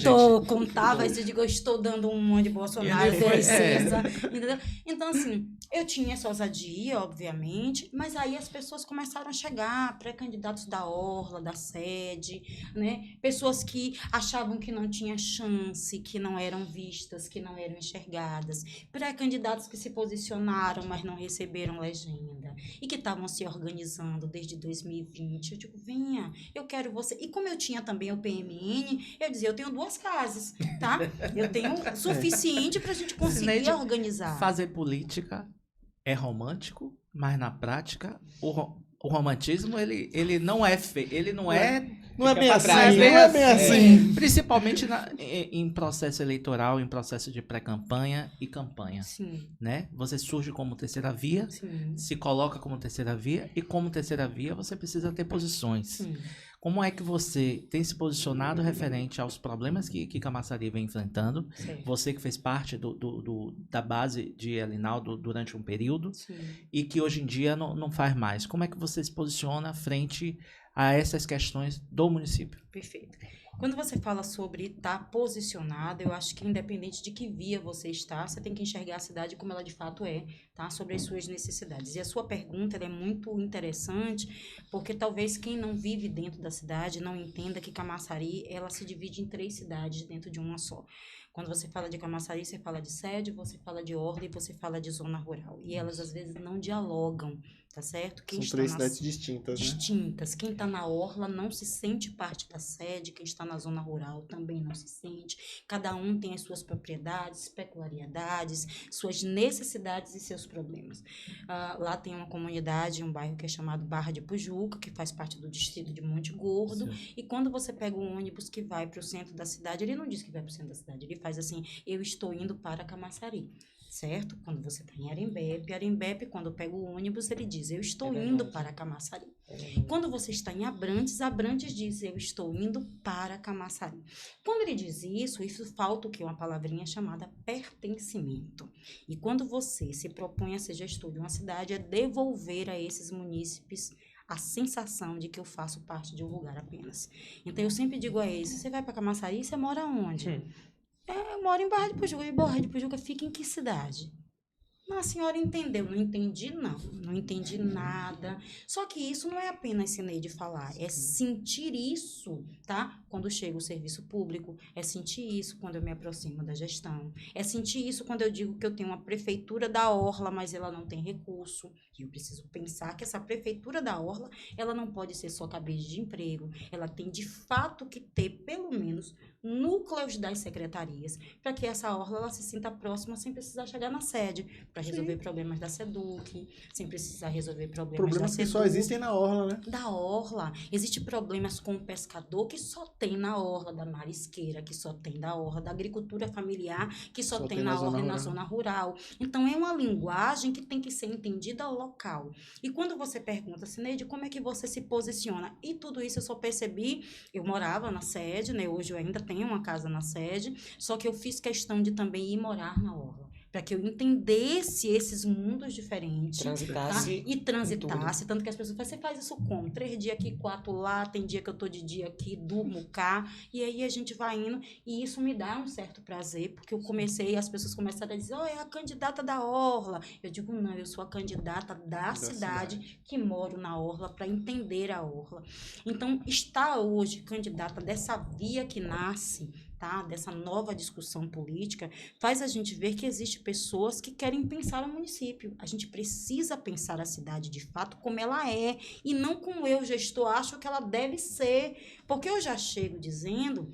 contava isso, digo, eu estou dando um monte de Bolsonaro, entendeu? Então, assim, eu tinha essa ousadia, obviamente, mas aí as pessoas começaram a chegar, pré-candidatos da Orla, da sede, né? Pessoas que achavam que não tinha chance, que não eram vistas, que não eram enxergadas, pré-candidatos que se posicionaram, mas não receberam legenda, e que estavam se organizando desde 2020. Eu digo, venha, eu quero você. E como eu tinha também o PMN, eu dizia, eu tenho 2 casas, tá? Eu tenio suficiente pra gente conseguir organizar. Fazer política é romântico, mas na prática, o romantismo, ele não é feio, ele não é... Não é bem assim, não é bem assim. Principalmente em processo eleitoral, em processo de pré-campanha e campanha. Sim. Né? Você surge como terceira via, se coloca como terceira via, e como terceira via você precisa ter posições. Sim. Como é que você tem se posicionado referente aos problemas que Camaçari vem enfrentando? Certo. Você que fez parte da base de Elinaldo durante um período. Sim. E que hoje em dia não faz mais. Como é que você se posiciona frente a essas questões do município? Perfeito. Quando você fala sobre estar posicionado, eu acho que independente de que via você está, você tem que enxergar a cidade como ela de fato é, tá? Sobre as suas necessidades. E a sua pergunta ela é muito interessante, porque talvez quem não vive dentro da cidade não entenda que Camaçari, ela se divide em 3 cidades dentro de uma só. Quando você fala de Camaçari, você fala de sede, você fala de orla e você fala de zona rural. E elas, às vezes, não dialogam, tá certo? São 3 cidades distintas, né? Distintas. Quem está na orla não se sente parte da sede, quem está na zona rural também não se sente. Cada um tem as suas propriedades, peculiaridades, suas necessidades e seus problemas. Lá tem uma comunidade, um bairro que é chamado Barra de Pujuca, que faz parte do distrito de Monte Gordo. Sim. E quando você pega um ônibus que vai para o centro da cidade, ele não diz que vai para o centro da cidade, ele faz assim, eu estou indo para Camaçari. Certo? Quando você está em Arembepe, quando eu pego o ônibus, ele diz, eu estou indo para Camaçari. Quando você está em Abrantes diz, eu estou indo para Camaçari. Quando ele diz isso falta o quê? Uma palavrinha chamada pertencimento. E quando você se propõe a ser gestor de uma cidade, é devolver a esses munícipes a sensação de que eu faço parte de um lugar apenas. Então, eu sempre digo a eles, você vai para Camaçari, você mora onde? Eu moro em Barra de Pujuca. E Barra de Pujuca fica em que cidade? A senhora entendeu? Não entendi, não entendi nada. Só que isso não é apenas Cineide falar, é sentir isso, tá? Quando chega o serviço público, é sentir isso quando eu me aproximo da gestão, é sentir isso quando eu digo que eu tenho uma prefeitura da orla, mas ela não tem recurso, e eu preciso pensar que essa prefeitura da orla, ela não pode ser só cabide de emprego, ela tem de fato que ter, pelo menos, núcleos das secretarias, para que essa orla ela se sinta próxima sem precisar chegar na sede, para resolver problemas da SEDUC, sem precisar resolver problemas da SEDUC. Que só existem na orla, né? Da orla. Existem problemas com o pescador que só tem na orla, da marisqueira que só tem da orla, da agricultura familiar que só tem na orla e na zona rural. Então, é uma linguagem que tem que ser entendida ao local. E quando você pergunta, Cineide, como é que você se posiciona? E tudo isso eu só percebi, eu morava na sede, né? Hoje eu ainda tenho uma casa na sede, só que eu fiz questão de também ir morar na orla, para que eu entendesse esses mundos diferentes. Transitasse. Tá? E transitasse. Tanto que as pessoas falam, você faz isso como? 3 dias aqui, 4 lá, tem dia que eu tô de dia aqui, durmo cá, e aí a gente vai indo, e isso me dá um certo prazer, porque eu comecei, as pessoas começaram a dizer, é a candidata da orla. Eu digo, não, eu sou a candidata da cidade que moro na orla, para entender a orla. Então, estar hoje candidata dessa via que nasce, tá? Dessa nova discussão política, faz a gente ver que existem pessoas que querem pensar o município. A gente precisa pensar a cidade de fato como ela é, e não como eu, gestor, acho que ela deve ser. Porque eu já chego dizendo,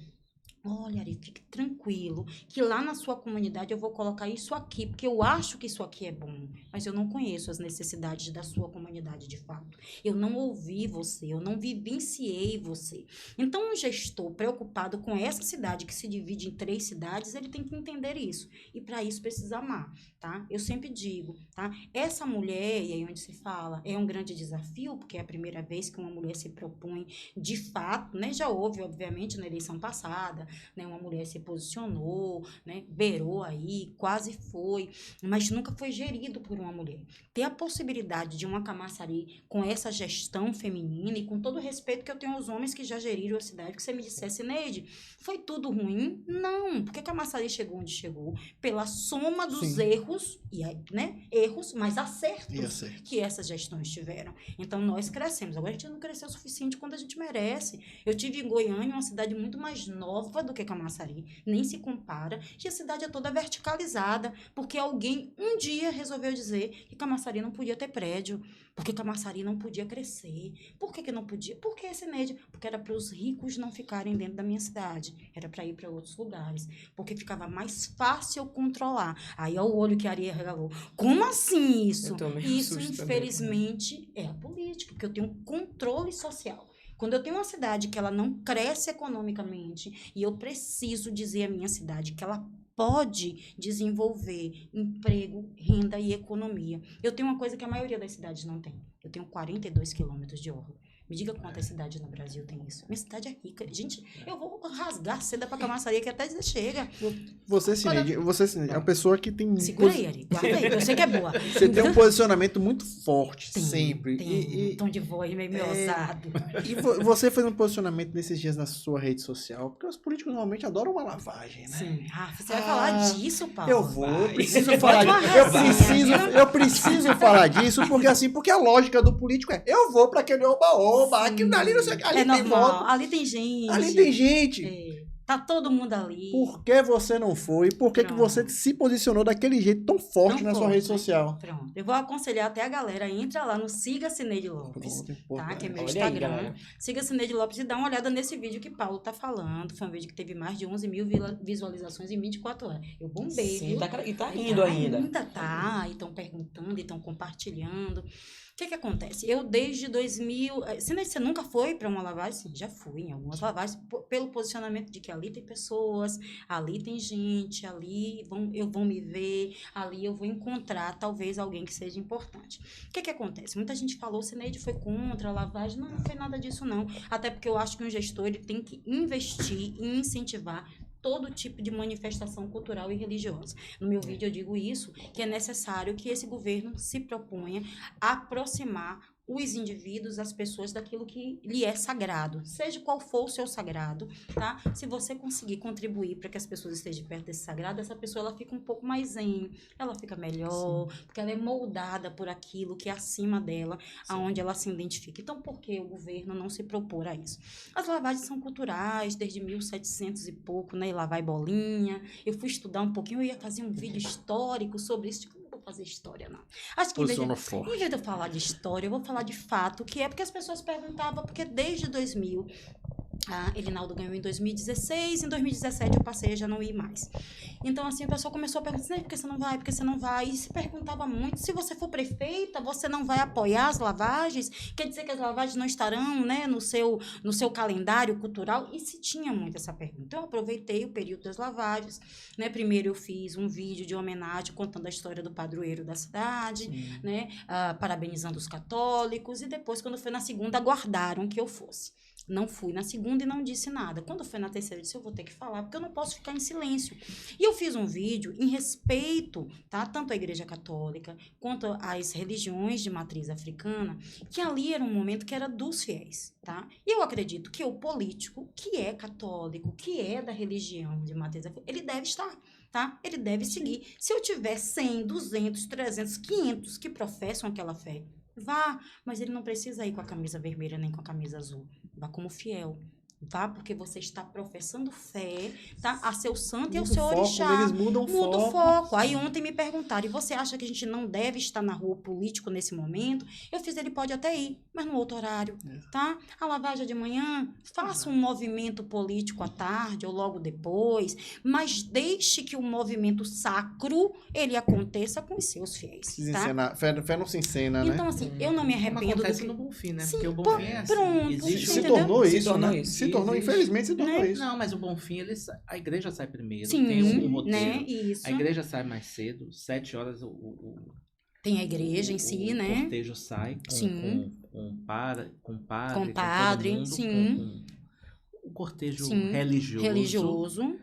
olha, Ari, fique tranquilo, que lá na sua comunidade eu vou colocar isso aqui, porque eu acho que isso aqui é bom, mas eu não conheço as necessidades da sua comunidade de fato. Eu não ouvi você, eu não vivenciei você. Então, um gestor preocupado com essa cidade, que se divide em 3 cidades, ele tem que entender isso. E para isso precisa amar, tá? Eu sempre digo, tá? Essa mulher, e aí onde se fala, é um grande desafio, porque é a primeira vez que uma mulher se propõe de fato, né? Já houve, obviamente, na eleição passada, né, uma mulher se posicionou, né, beirou aí, quase foi, mas nunca foi gerido por uma mulher. Ter a possibilidade de uma Camaçari com essa gestão feminina e com todo o respeito que eu tenho aos homens que já geriram a cidade, que você me dissesse, Neide, foi tudo ruim? Não, porque Camaçari chegou onde chegou pela soma dos erros, e aí, né, erros, mas acertos que essas gestões tiveram. Então, nós crescemos. Agora, a gente não cresceu o suficiente quando a gente merece. Eu tive em Goiânia, uma cidade muito mais nova do que Camaçari, nem se compara, e a cidade é toda verticalizada, porque alguém um dia resolveu dizer que Camaçari não podia ter prédio, porque Camaçari não podia crescer. Por que não podia? Porque Cineide, porque era para os ricos não ficarem dentro da minha cidade, era para ir para outros lugares, porque ficava mais fácil controlar. Aí, ó, o olho que a Aria regalou. Como assim isso? Isso, infelizmente, é a política, porque eu tenho controle social. Quando eu tenho uma cidade que ela não cresce economicamente e eu preciso dizer à minha cidade que ela pode desenvolver emprego, renda e economia. Eu tenho uma coisa que a maioria das cidades não tem. Eu tenho 42 quilômetros de orla. Me diga quantas cidades no Brasil tem isso. Minha cidade é rica. Gente, eu vou rasgar seda pra camaçaria que até dizer chega. Você, Cineide, é uma pessoa que tem... Segura aí, Ari. Guarda aí, eu sei que é boa. Você tem um posicionamento muito forte, sempre. Tem um tom de voz meio ousado. E você fez um posicionamento nesses dias na sua rede social, porque os políticos normalmente adoram uma lavagem, né? Sim. Você vai falar disso, Paulo? Eu preciso falar disso. Eu preciso falar disso, porque a lógica do político é, eu vou pra aquele oba-oba, aquilo dali não sei o que, ali tem voto. Ali tem gente. Ali tem gente. Tá todo mundo ali. Por que você não foi? Por que você se posicionou daquele jeito tão forte na sua rede social? Pronto. Eu vou aconselhar até a galera, entra lá no Siga Cineide Lopes, tá? Que é meu Instagram. Siga Cineide Lopes e dá uma olhada nesse vídeo que Paulo tá falando. Foi um vídeo que teve mais de 11 mil visualizações em 24 horas. Eu bombei, Sim, viu? e tá indo ainda. Ainda tá, e estão perguntando, e estão compartilhando. O que acontece? Eu, desde 2000... Você nunca foi para uma lavagem? Sim, já fui em algumas lavagens, pelo posicionamento de que ali tem pessoas, ali tem gente, ali vão me ver, ali eu vou encontrar, talvez, alguém que seja importante. O que acontece? Muita gente falou, Cineide foi contra a lavagem. Não foi nada disso, não. Até porque eu acho que um gestor ele tem que investir e incentivar todo tipo de manifestação cultural e religiosa. No meu vídeo eu digo isso, que é necessário que esse governo se proponha a aproximar os indivíduos, as pessoas, daquilo que lhe é sagrado, seja qual for o seu sagrado, tá? Se você conseguir contribuir para que as pessoas estejam perto desse sagrado, essa pessoa ela fica um pouco mais zen, ela fica melhor, porque ela é moldada por aquilo que é acima dela, aonde ela se identifica. Então, por que o governo não se propor a isso? As lavagens são culturais, desde 1700 e pouco, né? E lá vai bolinha. Eu fui estudar um pouquinho, eu ia fazer um vídeo histórico sobre isso. Fazer história, não. Acho que em vez de eu falar de história, eu vou falar de fato, que é porque as pessoas perguntavam, porque desde 2000, Elinaldo ganhou em 2016, em 2017 eu passei a já não ir mais. Então, assim, a pessoa começou a perguntar, por que você não vai? Por que você não vai? E se perguntava muito, se você for prefeita, você não vai apoiar as lavagens? Quer dizer que as lavagens não estarão, né, no seu calendário cultural? E se tinha muito essa pergunta. Então, eu aproveitei o período das lavagens, né? Primeiro eu fiz um vídeo de homenagem contando a história do padroeiro da cidade, né? Parabenizando os católicos, e depois, quando foi na segunda, aguardaram que eu fosse. Não fui na segunda e não disse nada. Quando foi na terceira, eu disse, eu vou ter que falar, porque eu não posso ficar em silêncio. E eu fiz um vídeo em respeito, tá? Tanto à Igreja Católica, quanto às religiões de matriz africana, que ali era um momento que era dos fiéis, tá? E eu acredito que o político, que é católico, que é da religião de matriz africana, ele deve estar, tá? Ele deve seguir. Se eu tiver 100, 200, 300, 500 que professam aquela fé, vá, mas ele não precisa ir com a camisa vermelha nem com a camisa azul. Vá como fiel. Vá porque você está professando fé, tá? A seu santo e ao seu orixá. Eles mudam o foco. Aí ontem me perguntaram, e você acha que a gente não deve estar na rua político nesse momento? Eu fiz, ele pode até ir, mas no outro horário, tá? A lavagem de manhã, faça um movimento político à tarde ou logo depois, mas deixe que o movimento sacro, ele aconteça com os seus fiéis, tá? Fé não se encena, né? Então, assim, eu não me arrependo acontece do que... no Bonfim, né? Sim, porque o Bonfim é assim. Pronto. Existe Se um... tornou isso, Infelizmente se tornou isso. Não, mas o Bonfim, a igreja sai primeiro. Sim, tem um roteiro. né? Isso. A igreja sai mais cedo, 7 horas tem a igreja em si, né? O cortejo sai com padre, todo mundo, sim. Com o cortejo sim. religioso.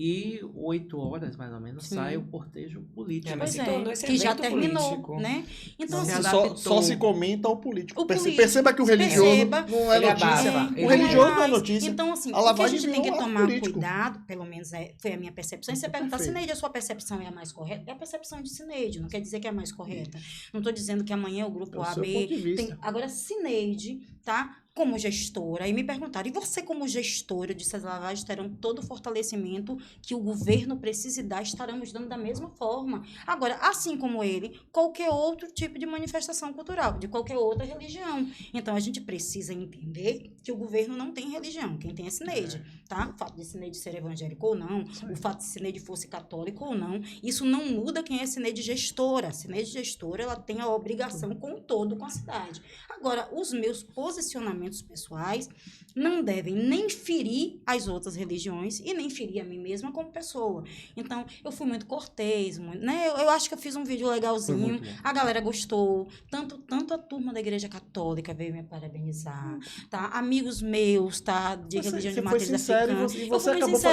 E 8 horas, mais ou menos, sim. sai o cortejo político. Pois que já terminou, político. Né? Então, assim, só se comenta o político. político. Perceba que o religioso não é notícia. O religioso não é notícia. Então, assim, o que a gente tem que tomar cuidado, pelo menos foi a minha percepção, e você perguntar, Cineide, a sua percepção é a mais correta? É a percepção de Cineide, não quer dizer que é a mais correta. Não estou dizendo que amanhã o grupo A, B... Agora, Cineide, tá? Como gestora, e me perguntaram, e você como gestora, eu disse, as lavagens terão todo o fortalecimento que o governo precisa dar, estaremos dando da mesma forma. Agora, assim como ele, qualquer outro tipo de manifestação cultural, de qualquer outra religião. Então, a gente precisa entender que o governo não tem religião, quem tem é Cineide, tá? O fato de Cineide ser evangélico ou não, o fato de Cineide fosse católico ou não, isso não muda quem é Cineide gestora. Cineide gestora, ela tem a obrigação com todo, com a cidade. Agora, os meus posicionamentos muitos pessoais, não devem nem ferir as outras religiões e nem ferir a mim mesma como pessoa. Então, eu fui muito cortês, né? Eu acho que eu fiz um vídeo legalzinho, a galera gostou, tanto a turma da Igreja Católica veio me parabenizar, tá? Amigos meus, tá? De religião de matriz africana.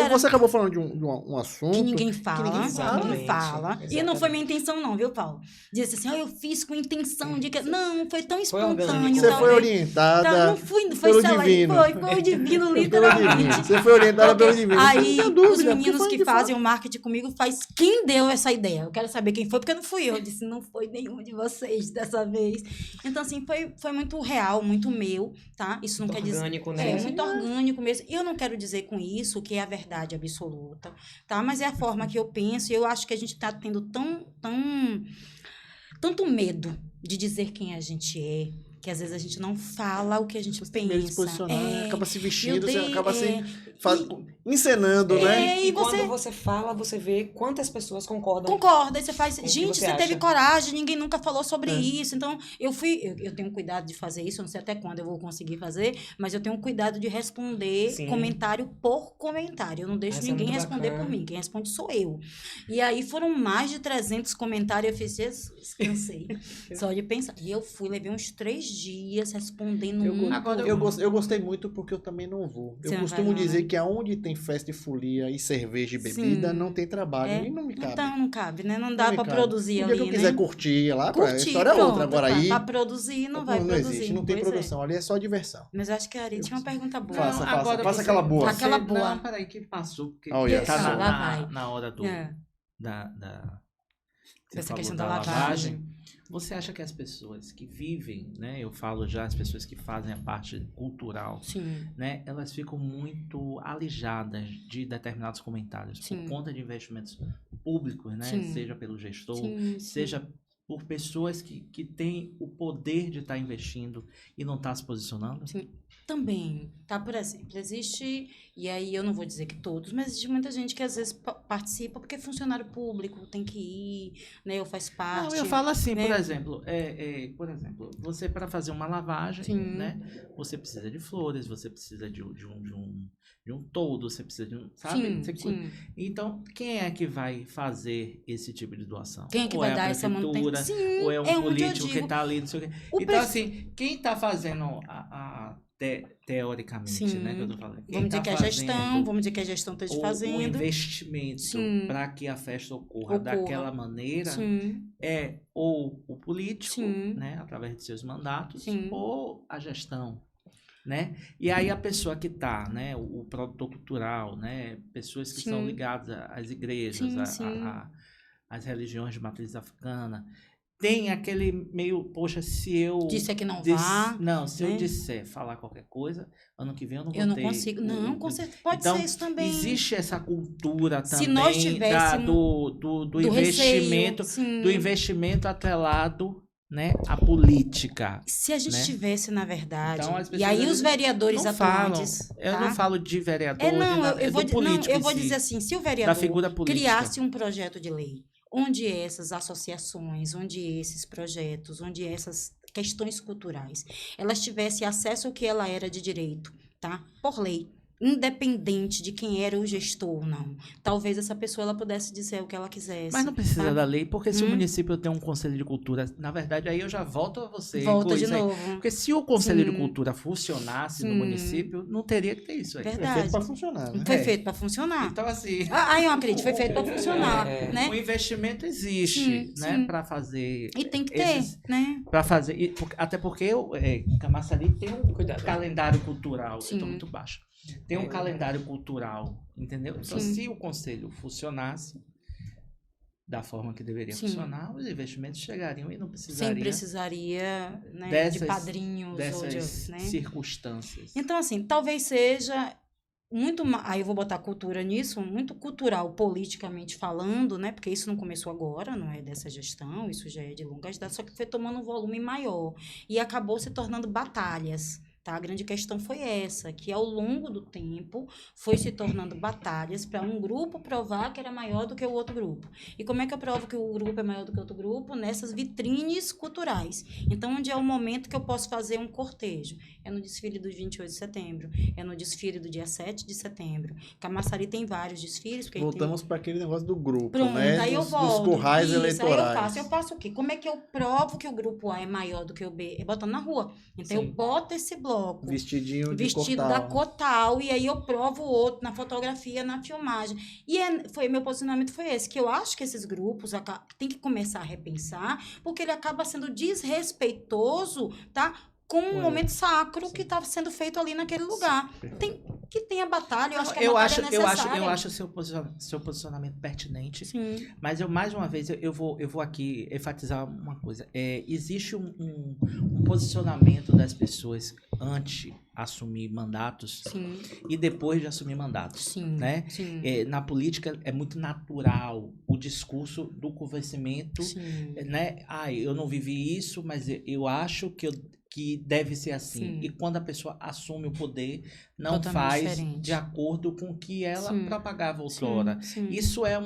Você acabou falando de um assunto que ninguém fala, ninguém fala. E não foi minha intenção não, viu, Paulo? Disse assim, eu fiz com intenção de que... Não, foi tão espontâneo. Você foi orientada não fui, pelo divino. Foi o divino, literalmente. Você foi orientada pelo divino. Aí, os meninos que fazem o marketing comigo, quem deu essa ideia? Eu quero saber quem foi, porque não fui eu. Eu disse, não foi nenhum de vocês dessa vez. Então, assim, foi muito real, muito meu, tá? Isso não quer dizer... Orgânico, né? É, muito orgânico mesmo. E eu não quero dizer com isso que é a verdade absoluta, tá? Mas é a forma que eu penso, e eu acho que a gente tá tendo tanto medo de dizer quem a gente é, que às vezes a gente não fala o que a gente pensa. Se posicionar, acaba se vestindo, você acaba se encenando, né? E quando você fala, você vê quantas pessoas concordam. Concorda, aí você faz, gente, você teve acha? coragem, ninguém nunca falou sobre isso. Então, eu tenho cuidado de fazer isso, eu não sei até quando eu vou conseguir fazer, mas eu tenho cuidado de responder comentário por comentário. Eu não deixo ninguém responder por mim, quem responde sou eu. E aí foram mais de 300 comentários, eu fiz, Jesus, cansei, só de pensar. E eu levei uns 3 dias respondendo Eu gostei muito porque eu também não vou. Eu costumo dizer que aonde tem festa e folia e cerveja e bebida, não tem trabalho. E não me cabe. Então, não cabe, né? Não dá pra produzir ali, Se eu quiser curtir lá, a história é outra. Agora aí... Pra produzir, não vai produzir. Existe, não tem produção. Ali é só diversão. Mas eu acho que a Ari tinha uma pergunta boa. Faça aquela boa. Aquela boa. Não, peraí, que passou. Porque tá na hora dessa questão da lavagem. Você acha que as pessoas que vivem, né? Eu falo já, as pessoas que fazem a parte cultural, né? Elas ficam muito alijadas de determinados comentários por conta de investimentos públicos, né? Seja pelo gestor, seja por pessoas que têm o poder de estar investindo e não estar se posicionando? Sim. Também, tá? Por exemplo, existe, e aí eu não vou dizer que todos, mas existe muita gente que às vezes participa porque é funcionário público, tem que ir, né, ou faz parte. Não, eu falo assim, né? Por exemplo, você para fazer uma lavagem, né, você precisa de flores, você precisa de um toldo, você precisa de um, sabe? Então, quem é que vai fazer esse tipo de doação? Quem é que vai dar essa manutenção? Ou é um político que está ali, não sei o quê. Então, assim, quem está fazendo teoricamente, né, que eu tô falando. Vamos dizer que a gestão esteja fazendo. O investimento para que a festa ocorra daquela maneira é ou o político, né, através de seus mandatos, ou a gestão, né? E aí a pessoa que está, né, o produtor cultural, né, pessoas que são ligadas às igrejas, às religiões de matriz africana, tem aquele meio, poxa, se eu... Disser que não vá. Não, se eu disser, falar qualquer coisa, ano que vem eu não vou ter... Eu não consigo. Não, com certeza. Pode ser isso também. Existe essa cultura também se nós tivéssemos do investimento, do investimento atrelado, né, à política. Se a gente tivesse, na verdade... Então, e aí os vereadores atuantes... Eu não falo de vereador, eu vou dizer assim, se o vereador criasse um projeto de lei onde essas associações, onde esses projetos, onde essas questões culturais, elas tivessem acesso ao que ela era de direito, tá? Por lei. Independente de quem era o gestor ou não. Talvez essa pessoa ela pudesse dizer o que ela quisesse. Mas não precisa da lei, porque se o município tem um conselho de cultura, na verdade, aí eu já volto a você. Volta de novo. Porque se o conselho de cultura funcionasse no município, não teria que ter isso aí. Verdade. Foi feito para funcionar, né? Foi feito para funcionar. Então, assim... Aí eu acredito, foi feito para funcionar, né? O investimento existe, né? Para fazer... E tem que ter, né? Para fazer... Até porque Camaçari tem um calendário cultural. Eu estou muito baixo. Tem um calendário cultural, entendeu? Então, se o conselho funcionasse da forma que deveria funcionar, os investimentos chegariam e não precisariam... Sem precisaria, né, de padrinhos dessas ou de circunstâncias. Então, assim, talvez seja muito... Aí eu vou botar cultura nisso, muito cultural, politicamente falando, né? Porque isso não começou agora, não é dessa gestão, isso já é de longas datas, só que foi tomando um volume maior. E acabou se tornando batalhas, tá? A grande questão foi essa, que ao longo do tempo foi se tornando batalhas para um grupo provar que era maior do que o outro grupo. E como é que eu provo que o grupo é maior do que o outro grupo? Nessas vitrines culturais. Então, onde é o momento que eu posso fazer um cortejo? É no desfile do 28 de setembro, é no desfile do dia 7 de setembro. Camaçari tem vários desfiles. Voltamos para aquele negócio do grupo, pronto, né? Aí eu dos volto. currais Isso, eleitorais. Aí eu faço o quê? Como é que eu provo que o grupo A é maior do que o B? É botando na rua. Então, Sim. eu boto esse bloco. Vestido Vestido da Cotal, e aí eu provo o outro na fotografia, na filmagem. E meu posicionamento foi esse, que eu acho que esses grupos tem que começar a repensar, porque ele acaba sendo desrespeitoso, tá? Com um momento sacro que estava sendo feito ali naquele lugar. Tem a batalha, eu acho que a batalha é necessária. Eu acho seu posicionamento pertinente. Sim. Mas mais uma vez, eu vou aqui enfatizar uma coisa. Existe um posicionamento das pessoas antes assumir mandatos. Sim. E depois de assumir mandatos. Sim. Né? Sim. Na política é muito natural o discurso do convencimento. Sim. Né? Eu não vivi isso, mas eu acho que deve ser assim. Sim. E quando a pessoa assume o poder, não Totalmente faz diferente. de acordo com o que ela Sim. propagava outrora. Sim. Isso é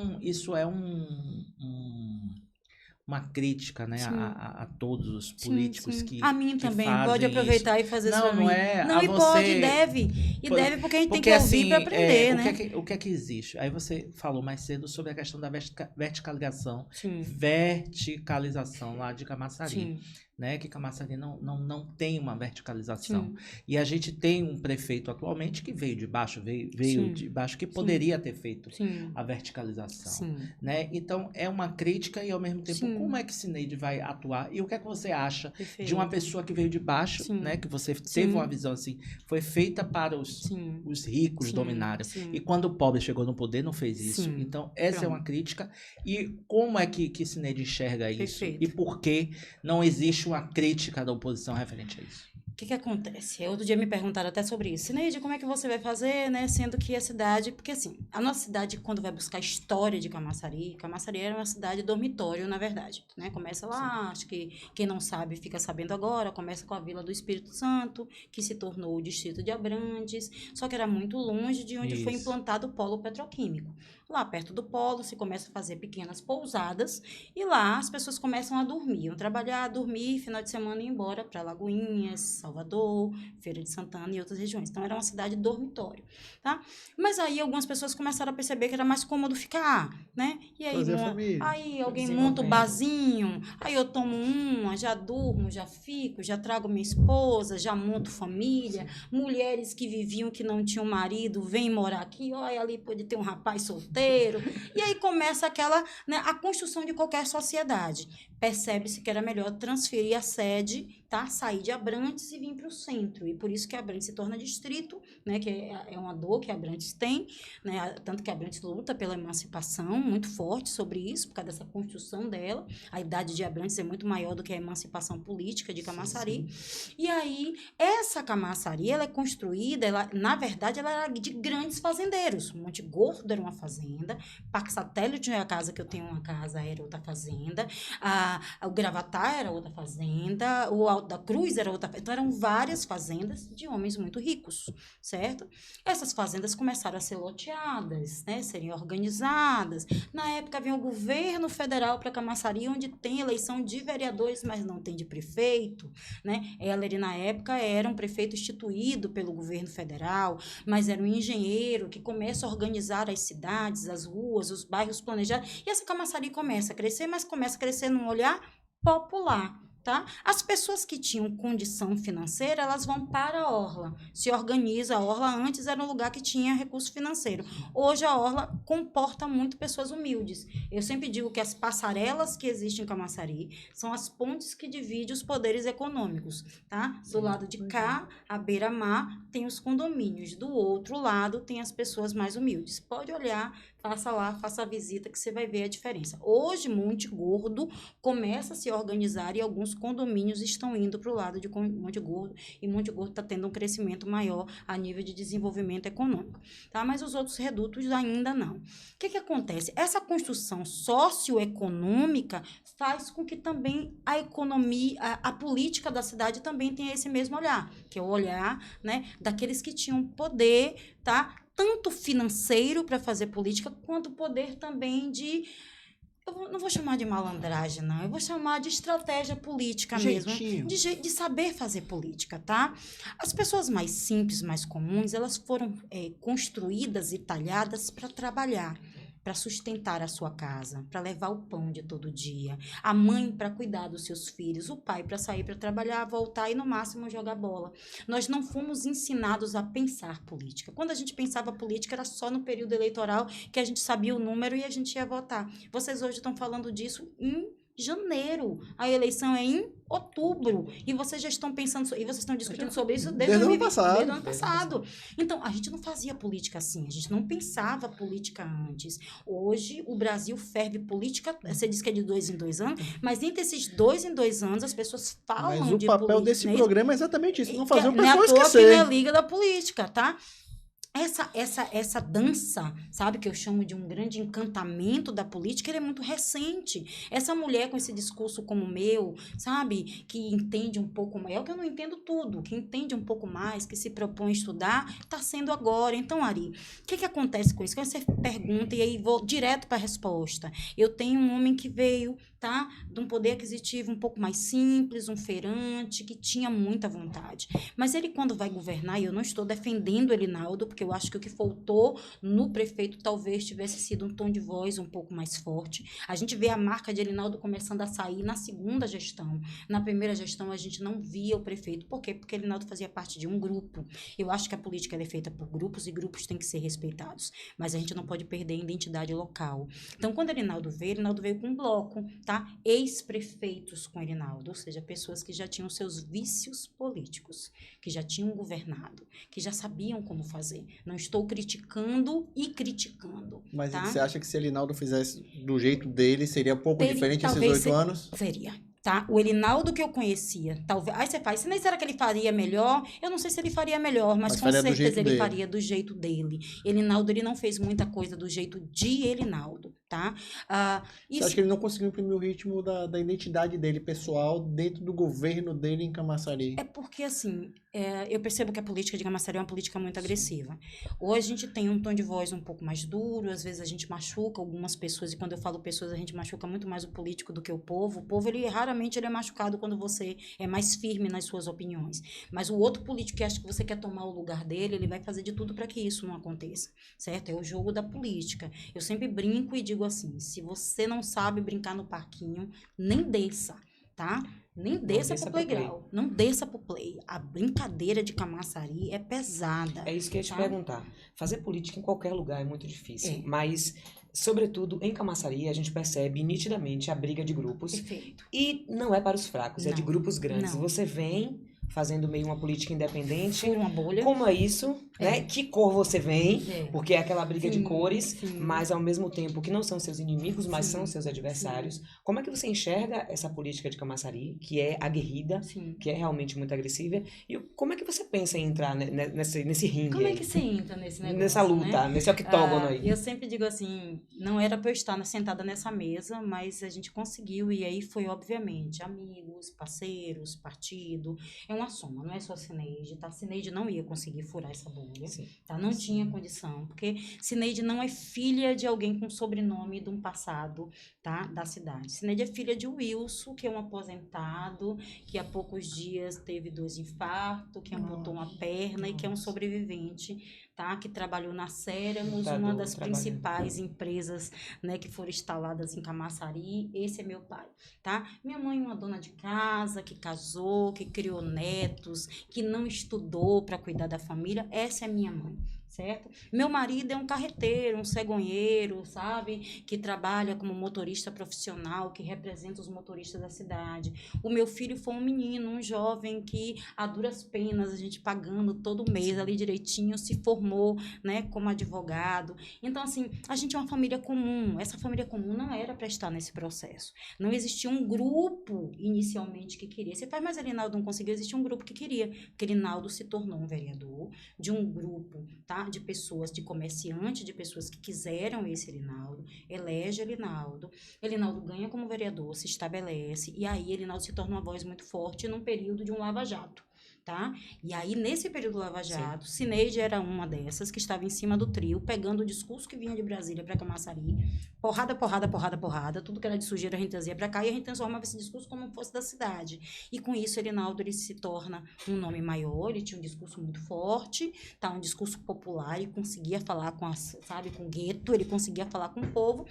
uma crítica, né, a todos os políticos que a mim que também, fazem pode aproveitar isso. e fazer isso Não, pra mim. não é. Não, e você... pode, e deve. E deve porque a gente tem que ouvir para aprender, né? O que é que existe? Aí você falou mais cedo sobre a questão da verticalização. Sim. Verticalização lá de Camaçari. Sim. Né, que Camaçari não tem uma verticalização. Sim. E a gente tem um prefeito atualmente que veio de baixo, veio de baixo, que poderia ter feito a verticalização. Sim. Né? Então, é uma crítica e, ao mesmo tempo, como é que Cineide vai atuar? E o que é que você acha de uma pessoa que veio de baixo, né, que você teve uma visão assim, foi feita para os ricos dominarem. E quando o pobre chegou no poder, não fez isso. Então, essa é uma crítica. E como é que Cineide enxerga isso? Perfeito. E por que não existe uma crítica da oposição referente a isso? O que acontece? Outro dia me perguntaram até sobre isso. Cineide, como é que você vai fazer, né? Sendo que a cidade... Porque, assim, a nossa cidade, quando vai buscar a história de Camaçari era uma cidade dormitório, na verdade, né? Começa lá, acho que quem não sabe fica sabendo agora, começa com a Vila do Espírito Santo, que se tornou o distrito de Abrantes, só que era muito longe de onde foi implantado o polo petroquímico. Lá perto do polo se começa a fazer pequenas pousadas e lá as pessoas começam a dormir, iam trabalhar, dormir, final de semana ir embora para Lagoinhas, Salvador, Feira de Santana e outras regiões. Então era uma cidade dormitório, tá? Mas aí algumas pessoas começaram a perceber que era mais cômodo ficar, né? E aí alguém monta um barzinho, aí eu tomo uma, já durmo, já fico, já trago minha esposa, já monto família. Mulheres que viviam que não tinham marido, vêm morar aqui, olha, ali pode ter um rapaz solteiro. E aí começa aquela, né, a construção de qualquer sociedade. Percebe-se que era melhor transferir a sede, tá? Sair de Abrantes e vir para o centro. E por isso que Abrantes se torna distrito, né? Que é uma dor que Abrantes tem, né? Tanto que Abrantes luta pela emancipação, muito forte sobre isso, por causa dessa construção dela. A idade de Abrantes é muito maior do que a emancipação política de Camaçari. E aí, essa Camaçari, ela é construída, na verdade, ela era de grandes fazendeiros. Monte Gordo era uma fazenda, Parque Satélite é a casa que eu tenho, uma casa, era outra fazenda, o Gravatá era outra fazenda, o Alto da Cruz era outra. Então, eram várias fazendas de homens muito ricos, certo? Essas fazendas começaram a ser loteadas, né? Serem organizadas. Na época, havia o governo federal para Camaçari, onde tem eleição de vereadores, mas não tem de prefeito, né? Ela, na época, era um prefeito instituído pelo governo federal, mas era um engenheiro que começa a organizar as cidades, as ruas, os bairros planejados. E essa Camaçari começa a crescer, mas começa a crescer num olhar popular. Tá? As pessoas que tinham condição financeira, elas vão para a orla, se organiza. A orla antes era um lugar que tinha recurso financeiro. Hoje a orla comporta muito pessoas humildes. Eu sempre digo que as passarelas que existem em Camaçari são as pontes que dividem os poderes econômicos. Tá? Do lado de cá, a beira-mar, tem os condomínios. Do outro lado, tem as pessoas mais humildes. Pode olhar Passa lá, faça a visita que você vai ver a diferença. Hoje, Monte Gordo começa a se organizar e alguns condomínios estão indo para o lado de Monte Gordo e Monte Gordo está tendo um crescimento maior a nível de desenvolvimento econômico, tá? Mas os outros redutos ainda não. O que acontece? Essa construção socioeconômica faz com que também a economia, a política da cidade também tenha esse mesmo olhar, que é o olhar, né, daqueles que tinham poder, tá? Tanto financeiro para fazer política, quanto poder também de... Eu não vou chamar de malandragem, não. Eu vou chamar de estratégia política mesmo. De saber fazer política, tá? As pessoas mais simples, mais comuns, elas foram construídas e talhadas para trabalhar, para sustentar a sua casa, para levar o pão de todo dia, a mãe para cuidar dos seus filhos, o pai para sair para trabalhar, voltar e no máximo jogar bola. Nós não fomos ensinados a pensar política. Quando a gente pensava política era só no período eleitoral que a gente sabia o número e a gente ia votar. Vocês hoje estão falando disso em janeiro. A eleição é em outubro. E vocês já estão pensando, e vocês estão discutindo sobre isso desde o ano passado. Então, a gente não fazia política assim, a gente não pensava política antes. Hoje, o Brasil ferve política, você diz que é de 2 em 2 anos, mas entre esses 2 em 2 anos, as pessoas falam de política. Mas o papel desse programa é exatamente isso, não fazer o pessoal pessoal esquecer. Que não é liga da política, tá? Essa dança, sabe, que eu chamo de um grande encantamento da política, ele é muito recente. Essa mulher com esse discurso como o meu, sabe, que entende um pouco mais, é que eu não entendo tudo, que entende um pouco mais, que se propõe a estudar, está sendo agora. Então, Ari, o que acontece com isso? Quando você pergunta, e aí vou direto para a resposta. Eu tenho um homem que veio, tá, de um poder aquisitivo um pouco mais simples, um feirante, que tinha muita vontade. Mas ele, quando vai governar, e eu não estou defendendo o Elinaldo, porque eu acho que o que faltou no prefeito talvez tivesse sido um tom de voz um pouco mais forte. A gente vê a marca de Elinaldo começando a sair na segunda gestão. Na primeira gestão, a gente não via o prefeito. Por quê? Porque Elinaldo fazia parte de um grupo. Eu acho que a política é feita por grupos e grupos têm que ser respeitados. Mas a gente não pode perder a identidade local. Então, quando Elinaldo veio com um bloco, tá? Ex-prefeitos com Elinaldo, ou seja, pessoas que já tinham seus vícios políticos, que já tinham governado, que já sabiam como fazer. Não estou criticando e criticando. Mas tá? Você acha que se Elinaldo fizesse do jeito dele, seria um pouco diferente esses 8 anos? Seria. Tá? O Elinaldo que eu conhecia, talvez. Aí você faz, será que ele faria melhor? Eu não sei se ele faria melhor, mas com certeza ele faria do jeito dele. Elinaldo, ele não fez muita coisa do jeito de Elinaldo, tá? Você acha que ele não conseguiu imprimir o ritmo da identidade dele, pessoal, dentro do governo dele em Camaçari? É porque, assim, eu percebo que a política de Camaçari é uma política muito agressiva. Hoje a gente tem um tom de voz um pouco mais duro, às vezes a gente machuca algumas pessoas, e quando eu falo pessoas, a gente machuca muito mais o político do que o povo. O povo, ele raramente ele é machucado quando você é mais firme nas suas opiniões. Mas o outro político que acha que você quer tomar o lugar dele, ele vai fazer de tudo para que isso não aconteça, certo? É o jogo da política. Eu sempre brinco e digo assim, se você não sabe brincar no parquinho, nem desça, tá? Nem desça pro playground. Não desça pro play. A brincadeira de Camaçari é pesada. É isso que eu ia te perguntar. Fazer política em qualquer lugar é muito difícil, mas... Sobretudo, em Camaçari, a gente percebe nitidamente a briga de grupos. Perfeito. E não é para os fracos, é de grupos grandes. Não. Você vem fazendo meio uma política independente. Por uma bolha. Como é isso, né? Que cor você vem, porque é aquela briga de cores, mas ao mesmo tempo que não são seus inimigos, mas são seus adversários. Como é que você enxerga essa política de Camaçari, que é aguerrida, que é realmente muito agressiva? E como é que você pensa em entrar nesse ringue? Como é que você entra nesse negócio, nessa luta, nesse octógono aí? Eu sempre digo assim, não era para eu estar sentada nessa mesa, mas a gente conseguiu, e aí foi, obviamente, amigos, parceiros, partido. É uma soma, não é só a Cineide, tá? A Cineide não ia conseguir furar essa bolha, tá? Não tinha condição, porque Cineide não é filha de alguém com sobrenome de um passado, tá? Da cidade. Cineide é filha de Wilson, que é um aposentado, que há poucos dias teve 2 infartos, que amputou uma perna e que é um sobrevivente, tá? Que trabalhou na Céramos, uma das principais empresas, né, que foram instaladas em Camaçari. Esse é meu pai, tá? Minha mãe é uma dona de casa, que casou, que criou netos, que não estudou para cuidar da família. Essa é minha mãe, certo? Meu marido é um carreteiro, um cegonheiro, sabe? Que trabalha como motorista profissional, que representa os motoristas da cidade. O meu filho foi um menino, um jovem que, a duras penas, a gente pagando todo mês ali direitinho, se formou, né, como advogado. Então, assim, a gente é uma família comum. Essa família comum não era para estar nesse processo. Não existia um grupo, inicialmente, que queria. Você faz, mas Elinaldo não conseguiu, existia um grupo que queria. Porque Elinaldo se tornou um vereador de um grupo, tá? De pessoas, de comerciantes, de pessoas que quiseram esse Elinaldo, elege Elinaldo ganha como vereador, se estabelece, e aí Elinaldo se torna uma voz muito forte num período de um lava-jato, tá? E aí, nesse período do lava-jato, Cineide era uma dessas que estava em cima do trio, pegando o discurso que vinha de Brasília para Camaçari, porrada, tudo que era de sujeira a gente trazia para cá, e a gente transformava esse discurso como se fosse da cidade. E com isso, Elinaldo, ele se torna um nome maior, ele tinha um discurso muito forte, tá? Um discurso popular, ele conseguia falar com com o gueto, ele conseguia falar com o povo,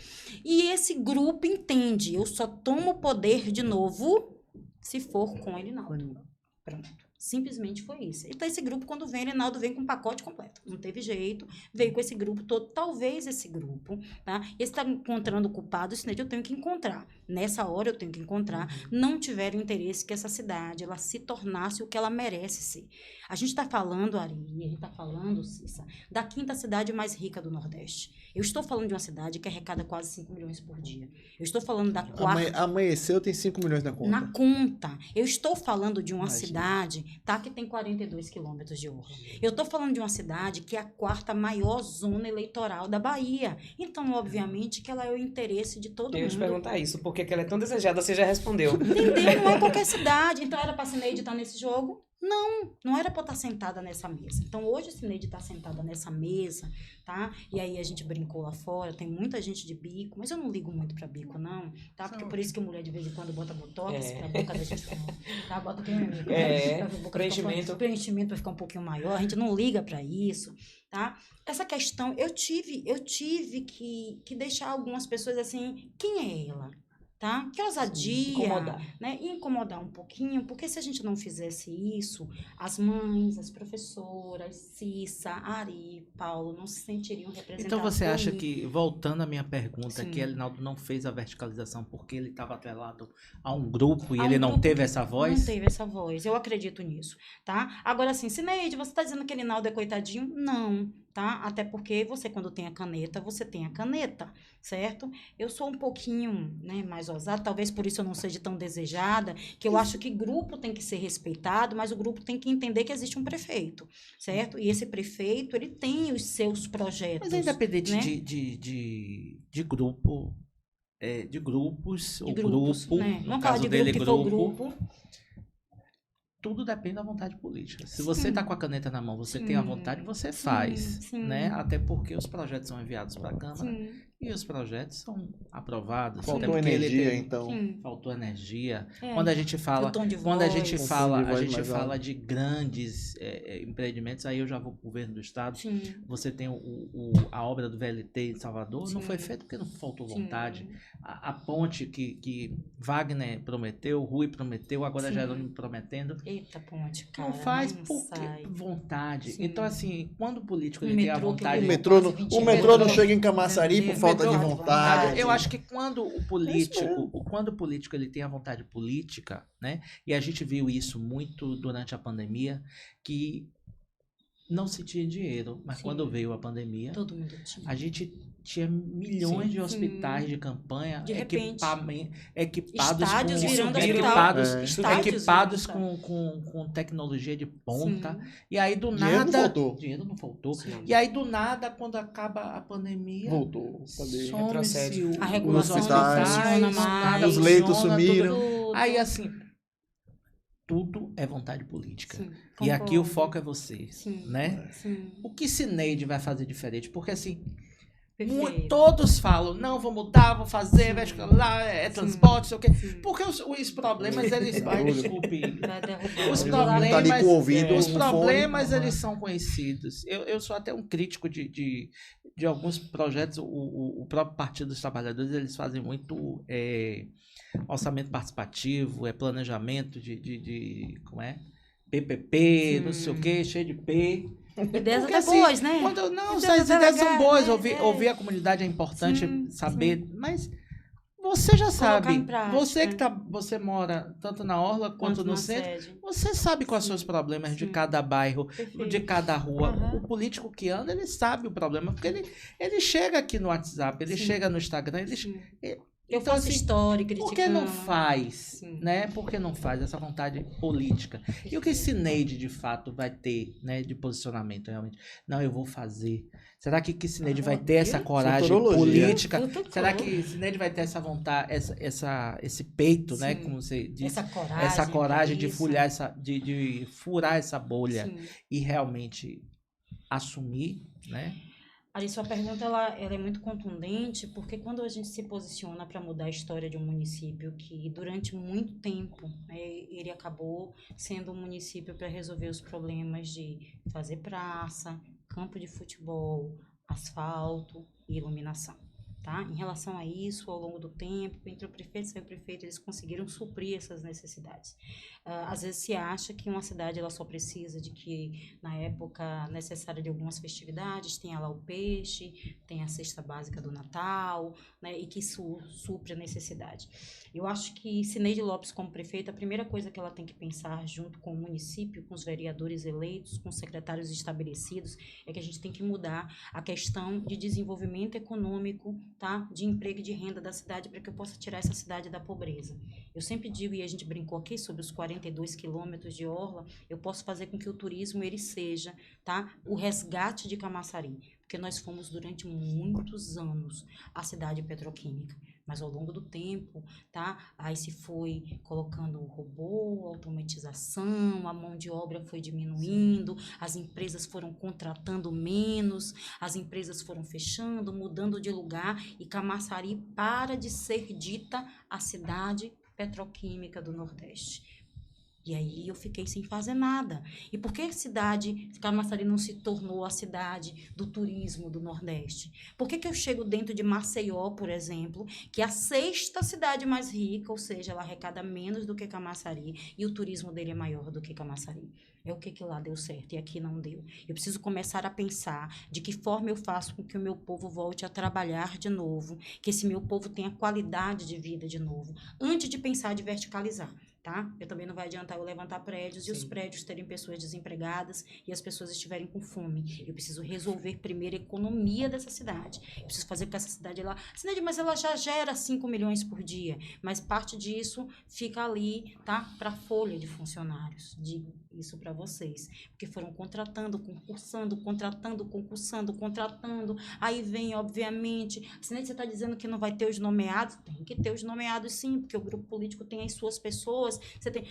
e esse grupo entende, eu só tomo poder de novo se for com Elinaldo. Pronto. Simplesmente foi isso. Então, esse grupo, quando vem, Elinaldo vem com um pacote completo. Não teve jeito. Veio com esse grupo todo. Talvez esse grupo, tá? Esse está encontrando o culpado, isso eu tenho que encontrar. Nessa hora, eu tenho que encontrar. Não tiveram interesse que essa cidade, ela se tornasse o que ela merece ser. A gente está falando, Ari, a gente está falando, Cissa, da quinta cidade mais rica do Nordeste. Eu estou falando de uma cidade que arrecada quase 5 milhões por dia. Eu estou falando da quarta... Amanheceu, tem 5 milhões na conta. Na conta. Eu estou falando de uma cidade, tá, que tem 42 quilômetros de orla. Eu estou falando de uma cidade que é a quarta maior zona eleitoral da Bahia. Então, obviamente, que ela é o interesse de todo mundo. Eu ia te perguntar isso, porque que ela é tão desejada, você já respondeu. Entendeu? Não é qualquer cidade. Então, era para a Cineide estar nesse jogo? Não era para estar sentada nessa mesa. Então, hoje a Cineide está sentada nessa mesa, tá? E aí a gente brincou lá fora, tem muita gente de bico, mas eu não ligo muito para bico, não, tá? Porque por isso que a mulher de vez em quando bota botox, pra boca da gente, tá? Bota preenchimento vai ficar um pouquinho maior, a gente não liga para isso, tá? Essa questão, eu tive que deixar algumas pessoas assim, quem é ela? Tá? Que ousadia, né? Incomodar um pouquinho, porque se a gente não fizesse isso, as mães, as professoras, Cissa, Ari, Paulo, não se sentiriam representados. Então você acha que, voltando à minha pergunta, que Elinaldo não fez a verticalização porque ele estava atrelado a um grupo e ele não teve essa voz? Não teve essa voz, eu acredito nisso, tá? Agora, assim, Cineide, você está dizendo que Elinaldo é coitadinho? Não, tá? Até porque você, quando tem a caneta, você tem a caneta, certo? Eu sou um pouquinho, né, mais ousada, talvez por isso eu não seja tão desejada, que eu acho que grupo tem que ser respeitado, mas o grupo tem que entender que existe um prefeito, certo? E esse prefeito, ele tem os seus projetos. Mas independente, né, de grupo, de grupos, ou grupo, né? no caso dele, grupo, tudo depende da vontade política. Se você está com a caneta na mão, você tem a vontade, você faz, né? Até porque os projetos são enviados para a Câmara e os projetos são aprovados. Faltou energia, então. Faltou energia. Quando a gente fala, a gente fala de grandes empreendimentos, aí eu já vou para o governo do estado. Você tem a obra do VLT em Salvador, não foi feita porque não faltou vontade. A ponte que Wagner prometeu, Rui prometeu, agora Jerônimo prometendo. Eita, ponte, cara. Não faz por vontade. Então, assim, quando o político ele tem a vontade... O metrô não chega em Camaçari por falta de vontade. Eu acho que quando o político ele tem a vontade política, né? E a gente viu isso muito durante a pandemia, que não se tinha dinheiro, mas quando veio a pandemia, todo mundo tinha. A gente tinha milhões de hospitais de campanha, de repente, equipados com tecnologia de ponta. E aí do nada, dinheiro não faltou. E aí do nada, quando acaba a pandemia, voltou. Some-se a regulação não funciona mais, os leitos sumiram. Tudo. Aí assim, tudo é vontade política. E aqui o foco é você, né? O que Cineide vai fazer diferente? Porque assim, todos falam, não, vou mudar, vou fazer, vai lá, transporte, sei o quê. Porque os problemas, eles... desculpe. Os problemas, eles são conhecidos. Eu sou até um crítico de alguns projetos. O próprio Partido dos Trabalhadores, eles fazem muito orçamento participativo, planejamento de como é? PPP, não sei o quê, cheio de P. Ideias Porque, até assim, boas, né? Não, Ideias essas até ideias são legais, boas, né? ouvir a comunidade é importante saber, mas você já Colocar sabe, em prática. você mora tanto na orla quanto no na centro, sede. você sabe quais são os problemas de cada bairro, de Perfeito. cada rua. Aham. O político que anda, ele sabe o problema, porque ele chega aqui no WhatsApp, ele chega no Instagram, Eu então, faço assim, história, criticando. por que não faz, Sim. né? Por que não faz essa vontade política? E o que Cineide, de fato, vai ter, né, de posicionamento, realmente? Não, eu vou fazer. Será que Cineide vai ter essa coragem Futurologia. política? Será que Cineide vai ter essa vontade, esse peito, né, Sim. como você disse? Essa coragem de furar essa bolha Sim. e realmente assumir, né? Ali, sua pergunta ela é muito contundente, porque quando a gente se posiciona para mudar a história de um município que durante muito tempo, né, ele acabou sendo um município para resolver os problemas de fazer praça, campo de futebol, asfalto e iluminação. Tá? Em relação a isso, ao longo do tempo, entre o prefeito e o subprefeito, eles conseguiram suprir essas necessidades. Às vezes se acha que uma cidade ela só precisa de que, na época necessária de algumas festividades, tenha lá o peixe, tem a cesta básica do Natal, né, e que isso supre a necessidade. Eu acho que Cineide Lopes, como prefeita, a primeira coisa que ela tem que pensar junto com o município, com os vereadores eleitos, com os secretários estabelecidos, é que a gente tem que mudar a questão de desenvolvimento econômico, tá, de emprego e de renda da cidade, para que eu possa tirar essa cidade da pobreza. Eu sempre digo, e a gente brincou aqui sobre os 42 quilômetros de orla, eu posso fazer com que o turismo ele seja, tá, o resgate de Camaçari, porque nós fomos durante muitos anos a cidade petroquímica, mas ao longo do tempo, tá, aí se foi colocando o robô, automatização, a mão de obra foi diminuindo, as empresas foram contratando menos, as empresas foram fechando, mudando de lugar, e Camaçari para de ser dita a cidade petroquímica do Nordeste. E aí eu fiquei sem fazer nada. E por que Camaçari não se tornou a cidade do turismo do Nordeste? Por que eu chego dentro de Maceió, por exemplo, que é a 6ª cidade mais rica, ou seja, ela arrecada menos do que Camaçari, e o turismo dele é maior do que Camaçari? É o que lá deu certo e aqui não deu. Eu preciso começar a pensar de que forma eu faço com que o meu povo volte a trabalhar de novo, que esse meu povo tenha qualidade de vida de novo, antes de pensar de verticalizar. Tá? Eu também não vai adiantar eu levantar prédios e os prédios terem pessoas desempregadas e as pessoas estiverem com fome. Eu preciso resolver primeiro a economia dessa cidade. Eu preciso fazer com que essa cidade lá... Cidade, mas ela já gera 5 milhões por dia, mas parte disso fica ali, tá? Para a folha de funcionários. Digo isso para vocês, porque foram contratando, concursando, aí vem, obviamente, Cidade, você está dizendo que não vai ter os nomeados? Tem que ter os nomeados sim, porque o grupo político tem as suas pessoas,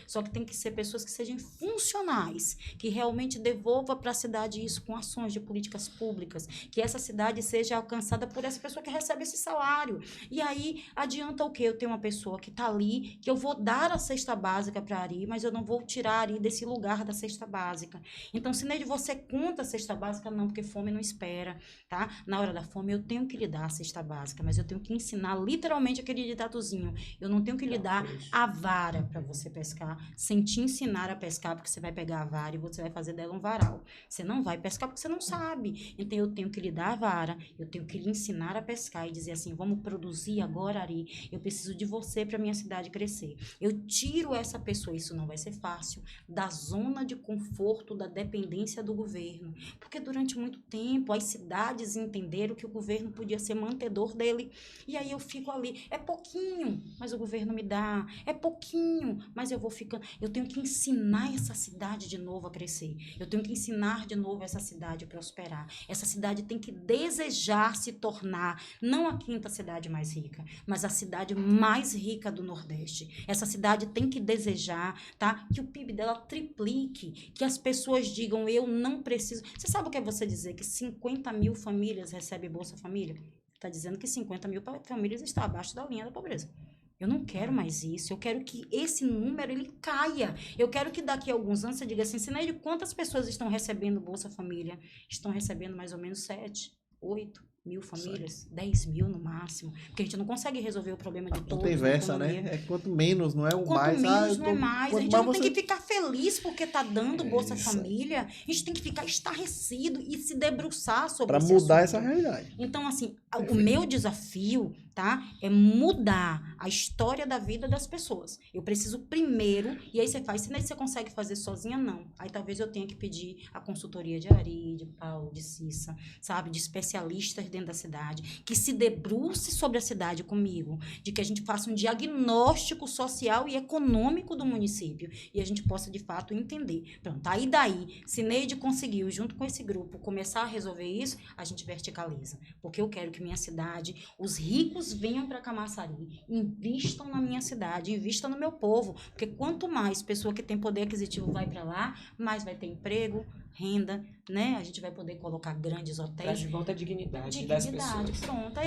só que tem que ser pessoas que sejam funcionais, que realmente devolva para a cidade isso com ações de políticas públicas, que essa cidade seja alcançada por essa pessoa que recebe esse salário. E aí adianta o quê? Eu tenho uma pessoa que está ali, que eu vou dar a cesta básica para Ari, mas eu não vou tirar Ari desse lugar da cesta básica. Então, Cineide, você conta a cesta básica? Não, porque fome não espera, tá? Na hora da fome eu tenho que lhe dar a cesta básica, mas eu tenho que ensinar literalmente aquele ditatozinho. Eu não tenho que lhe dar a vara para você pescar, sem te ensinar a pescar, porque você vai pegar a vara e você vai fazer dela um varal. Você não vai pescar porque você não sabe. Então, eu tenho que lhe dar a vara, eu tenho que lhe ensinar a pescar e dizer assim, vamos produzir agora, Ari, eu preciso de você para minha cidade crescer. Eu tiro essa pessoa, isso não vai ser fácil, da zona de conforto, da dependência do governo. Porque durante muito tempo, as cidades entenderam que o governo podia ser mantedor dele. E aí eu fico ali, é pouquinho, mas o governo me dá, é pouquinho, mas eu vou ficando. Eu tenho que ensinar essa cidade de novo a crescer. Eu tenho que ensinar de novo essa cidade a prosperar. Essa cidade tem que desejar se tornar, não a 5ª cidade mais rica, mas a cidade mais rica do Nordeste. Essa cidade tem que desejar, tá, que o PIB dela triplique, que as pessoas digam, eu não preciso. Você sabe o que é você dizer que 50 mil famílias recebem Bolsa Família? Está dizendo que 50 mil famílias estão abaixo da linha da pobreza. Eu não quero mais isso, eu quero que esse número ele caia. Eu quero que daqui a alguns anos você diga assim, Cineide, quantas pessoas estão recebendo Bolsa Família? Estão recebendo mais ou menos 7, 8, 1.000 famílias, 10 mil no máximo, porque a gente não consegue resolver o problema de todos. Não tem versa, né? É quanto menos, não é o Quanto mais. menos não é mais. A gente não tem você... que ficar feliz porque tá dando Bolsa Família. A gente tem que ficar estarrecido e se debruçar sobre Pra esse mudar assunto. essa realidade. Então, assim, o meu desafio, tá, é mudar a história da vida das pessoas. Eu preciso primeiro, e aí você faz, se você consegue fazer sozinha, não. Aí talvez eu tenha que pedir a consultoria de Ari, de Paulo, de Cissa, sabe, de especialistas dentro da cidade, que se debruce sobre a cidade comigo, de que a gente faça um diagnóstico social e econômico do município, e a gente possa, de fato, entender. Pronto, aí daí, se Neide conseguiu, junto com esse grupo, começar a resolver isso, a gente verticaliza. Porque eu quero que minha cidade, os ricos venham para Camaçari, invistam na minha cidade, invistam no meu povo, porque quanto mais pessoa que tem poder aquisitivo vai para lá, mais vai ter emprego, renda, né? A gente vai poder colocar grandes hotéis. Traz de volta a dignidade das pessoas. Pronto.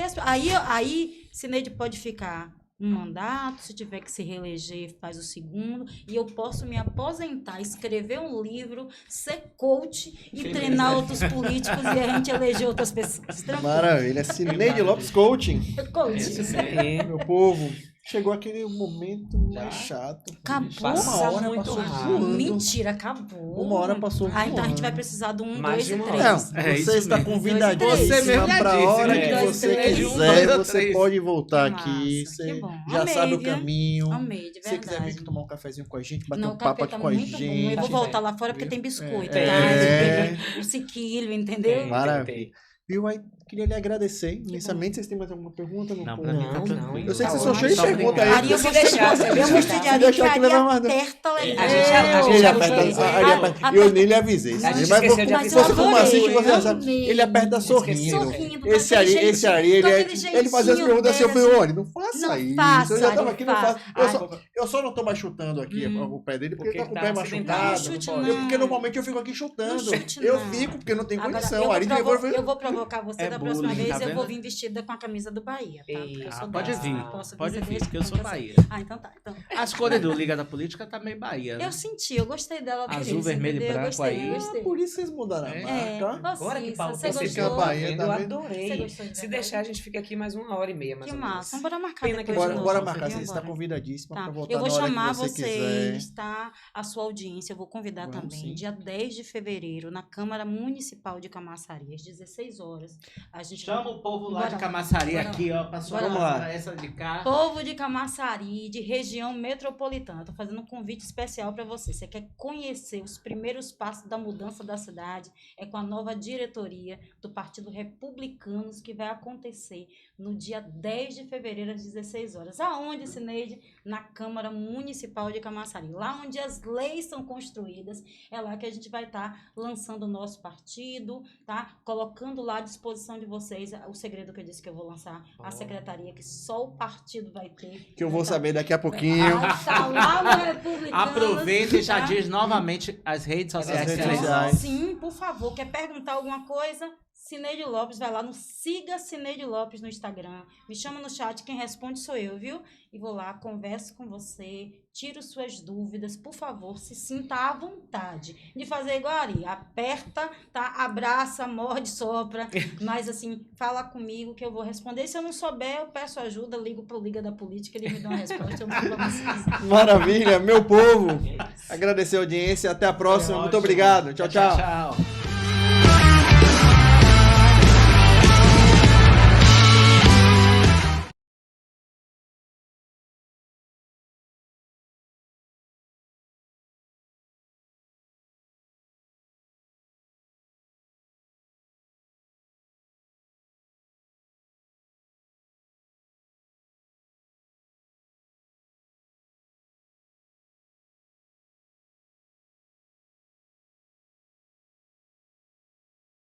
Aí Cineide pode ficar um mandato, se tiver que se reeleger, faz o segundo, e eu posso me aposentar, escrever um livro, ser coach e treinar outros políticos e a gente eleger outras pessoas. Tranquilo. Maravilha. Cineide Lopes Coaching. Coach. Meu povo. Chegou aquele momento mais chato. Acabou. Passa Uma hora muito passou rápido. voando. Mentira, acabou. Uma hora passou Ah, então a gente voando. vai precisar do 1, Mais 2 de e uma 3. Não, É isso você está mesmo. convidadíssima Você mesmo já para a disse, hora né? que Dois, você três, quiser, dois, você três. pode voltar Que aqui. massa, Você que bom. já Amei, sabe o viu? caminho. Amei, de Se você quiser vir verdade. tomar um cafezinho com a gente, bater Não, um o papo café aqui tá com a muito bom. gente. Eu vou voltar lá fora porque tem biscoito, É. tá? O sequilho, entendeu? Maravilha. Viu? Aí, queria lhe agradecer imensamente. Vocês têm mais alguma pergunta? Não, povo? pra mim tá Não, tranquilo. não. Eu sei que Tá vocês são cheios de ótimo. perguntas aí. Ari, eu Se gostei deixar, de- se eu deixar. gostei de Se Ari, deixar que que Ari leva mais- aperta legal. Ele aperta. Ari, Eu nem lhe avisei. A gente Mas esqueceu de se avisar. você for Mas eu assistir, você já adorei, sabe. amei. Ele aperta sorrindo. Sorrindo, Esse com Ari, aquele esse Ari, jeitinho, ele com aquele ele fazia as jeitinho perguntas assim, eu dele, falei, olha, não faça não isso. faça, Eu já tava não aqui, não faço. faça. Eu só não tô mais chutando aqui o pé dele porque ele tá com o pé tá machucado. Não chute, Não não. pode. Porque normalmente eu fico aqui Não chutando. chute, Eu não. fico porque não tem Agora, condição. Ari eu vou provocar você É da próxima bullying, vez. tá Eu vou vendo? vir vestida com a camisa do Bahia, tá? Porque eu sou Pode dessa, vir, não posso pode dizer vir, desde porque eu sou nunca sei. Bahia. Ah, então tá. Então. As cores do Liga da Política tá meio Bahia, né? Eu senti, eu gostei dela. por Azul, isso, vermelho e entendeu? Eu branco gostei, aí. eu gostei. Por isso vocês mudaram a É, marca. Agora que Paulo você percebeu gostou? a Bahia, eu tá vendo? Você adorei. gostou de Se verdade? deixar, a gente fica aqui mais 1h30, mais Que ou menos. massa. Bora marcar Pena que depois de novo. Bora marcar, Viu? você está Bora. convidadíssima Tá. para voltar Eu vou na hora chamar que você vocês, quiser. tá? A sua audiência, eu vou convidar Vamos também. sim. Dia 10 de fevereiro, na Câmara Municipal de Camaçari, às 16 horas. A gente Chama o povo lá Bora de lá. Camaçari Bora aqui, ó, pra sua Bora lá. essa de cá. Povo de Camaçari, de região metropolitana, estou fazendo um convite especial para você. Você quer conhecer os primeiros passos da mudança da cidade? É com a nova diretoria do Partido Republicanos que vai acontecer no dia 10 de fevereiro, às 16 horas. Aonde, Cineide? Na Câmara Municipal de Camaçari. Lá onde as leis são construídas, é lá que a gente vai estar lançando o nosso partido, tá? Colocando lá à disposição de vocês o segredo que eu disse que eu vou lançar, a secretaria que só o partido vai ter. Que eu vou Vai tá- saber daqui a pouquinho. Vai tá lá no Republicanos. Aproveita e já tá? diz novamente as redes sociais. As redes que ela- sociais. Sim, por favor. Quer perguntar alguma coisa? Cineide Lopes, vai lá no Siga Cineide Lopes no Instagram. Me chama no chat, quem responde sou eu, viu? E vou lá, converso com você, tiro suas dúvidas, por favor, se sinta à vontade de fazer igual a Ari. Aperta, tá? Abraça, morde, sopra. Mas assim, fala comigo que eu vou responder. Se eu não souber, eu peço ajuda, ligo pro Liga da Política, ele me dá uma resposta, eu mando pra vocês. Maravilha, meu povo. Agradecer a audiência. Até a próxima. Muito Ótimo. obrigado. Tchau, tchau. Tchau.